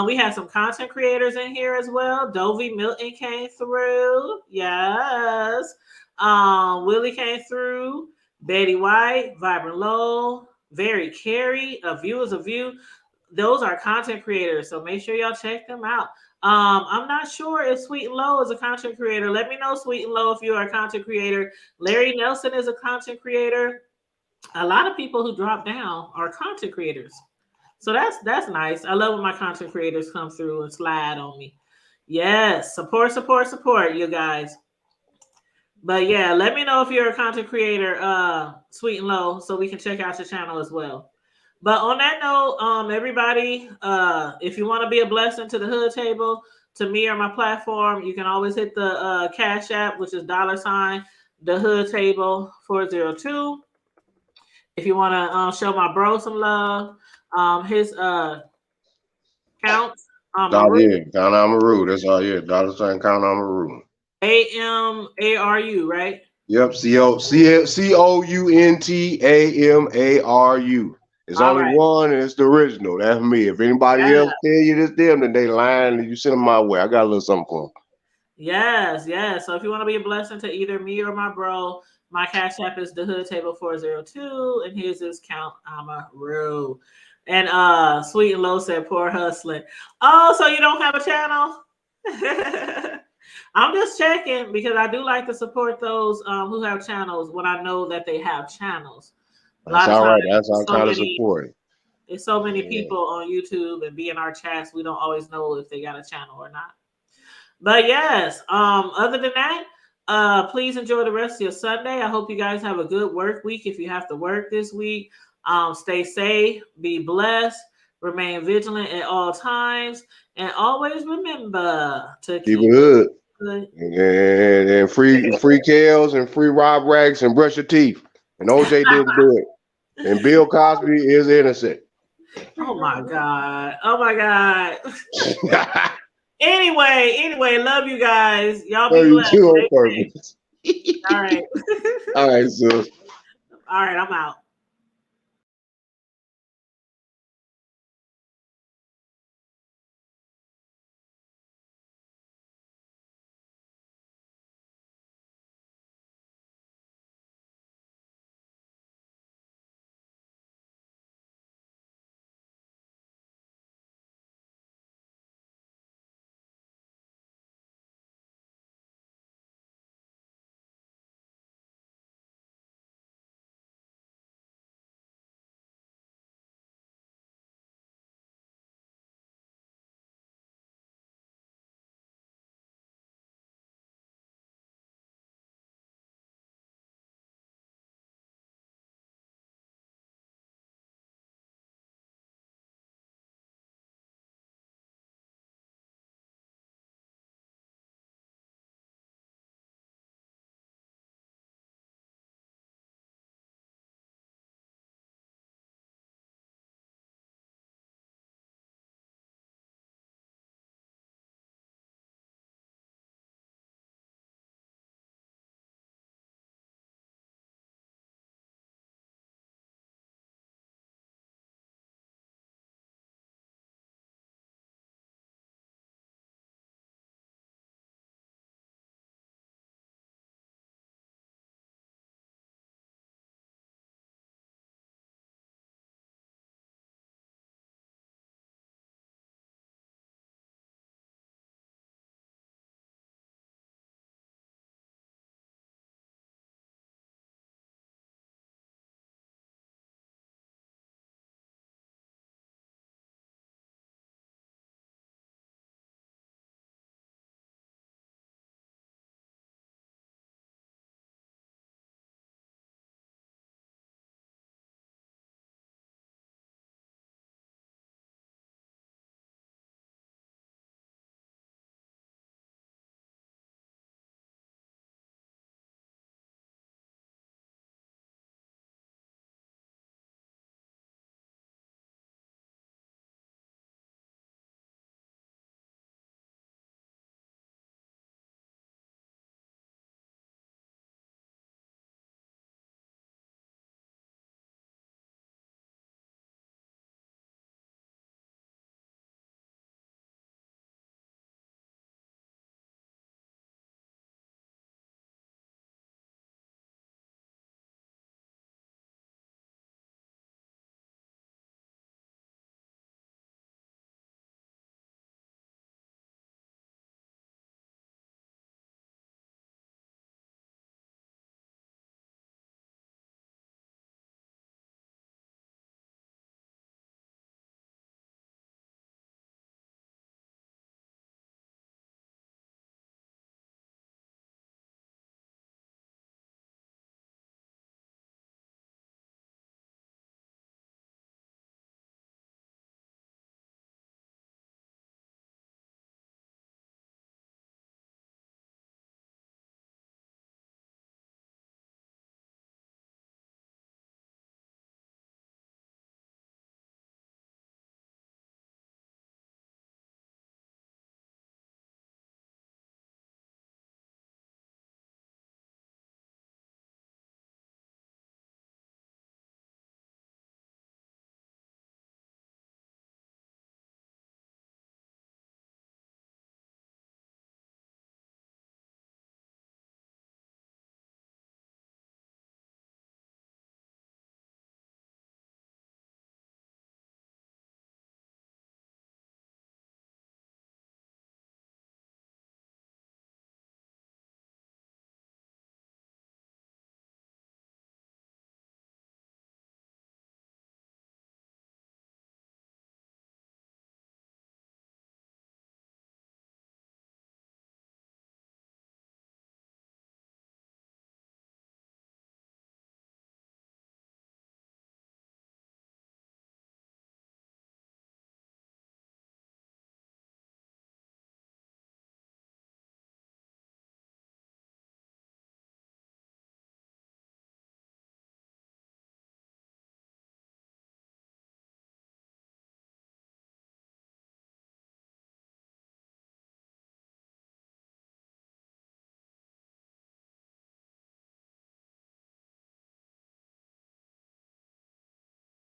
We had some content creators in here as well. Dovey Milton came through. Yes. Willie came through. Betty White, Vibrant Low, Very Carey, A View is a View. Those are content creators, so make sure y'all check them out. I'm not sure if Sweet and Low is a content creator. Let me know, Sweet and Low, if you are a content creator. Larry Nelson is a content creator. A lot of people who drop down are content creators. So that's nice. I love when my content creators come through and slide on me. Yes, support, you guys. But yeah, let me know if you're a content creator, Sweet and Low, so we can check out your channel as well. But on that note, everybody, if you want to be a blessing to the Hood Table, to me or my platform, you can always hit the Cash App, which is $ the Hood Table 402. If you want to show my bro some love, his count. Count Amaru. That's all. Yeah, $ count Amaru. AMARU, right? Yep. COUNTAMARU. It's all only right. one, and it's the original. That's me. If anybody else tell you this them, then they lying, and you send them my way. I got a little something for them. Yes. So if you want to be a blessing to either me or my bro, my Cash App is the Hood Table 402, and here's his count Amaru. And Sweet and Low said, poor hustling. Oh, so you don't have a channel? I'm just checking because I do like to support those who have channels when I know that they have channels. That's all right. That's our kind of support. There's so many people on YouTube and be in our chats. We don't always know if they got a channel or not. But yes, other than that, please enjoy the rest of your Sunday. I hope you guys have a good work week. If you have to work this week, stay safe, be blessed, remain vigilant at all times, and always remember to keep it hood. And free Kales and free Rob Rags and brush your teeth. And OJ didn't do it. And Bill Cosby is innocent. Oh my God. Anyway, love you guys. Y'all be blessed. You too on purpose. All right. All right, sis. All right, I'm out.